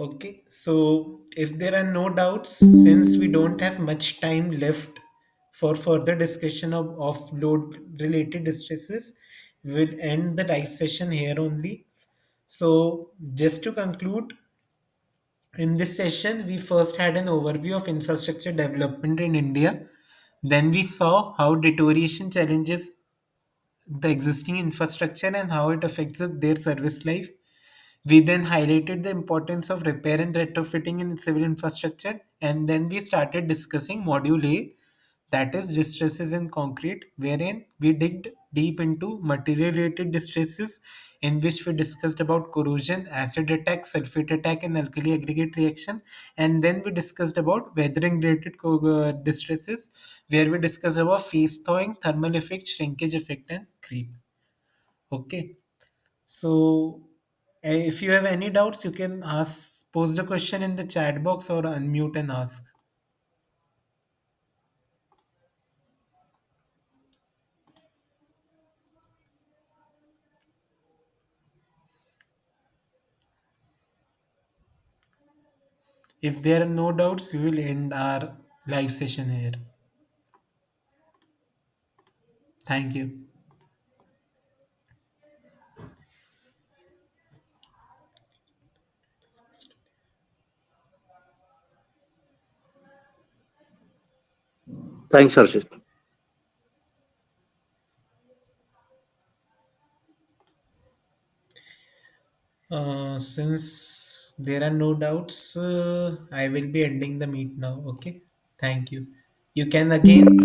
Okay, so if there are no doubts, since we don't have much time left for further discussion of load related distresses, we'll end the live session here only. So, just to conclude, in this session, we first had an overview of infrastructure development in India. Then we saw how deterioration challenges the existing infrastructure and how it affects their service life. We then highlighted the importance of repair and retrofitting in civil infrastructure, and then we started discussing module A, that is distresses in concrete, wherein we digged deep into material related distresses, in which we discussed about corrosion, acid attack, sulfate attack, and alkali aggregate reaction. And then we discussed about weathering related distresses, where we discussed about phase thawing, thermal effect, shrinkage effect, and creep. Okay. So, if you have any doubts, you can ask, pose the question in the chat box or unmute and ask. If there are no doubts, we will end our live session here. Thank you. Thanks, Harshit. Since there are no doubts, I will be ending the meet now. Okay. Thank you. You can again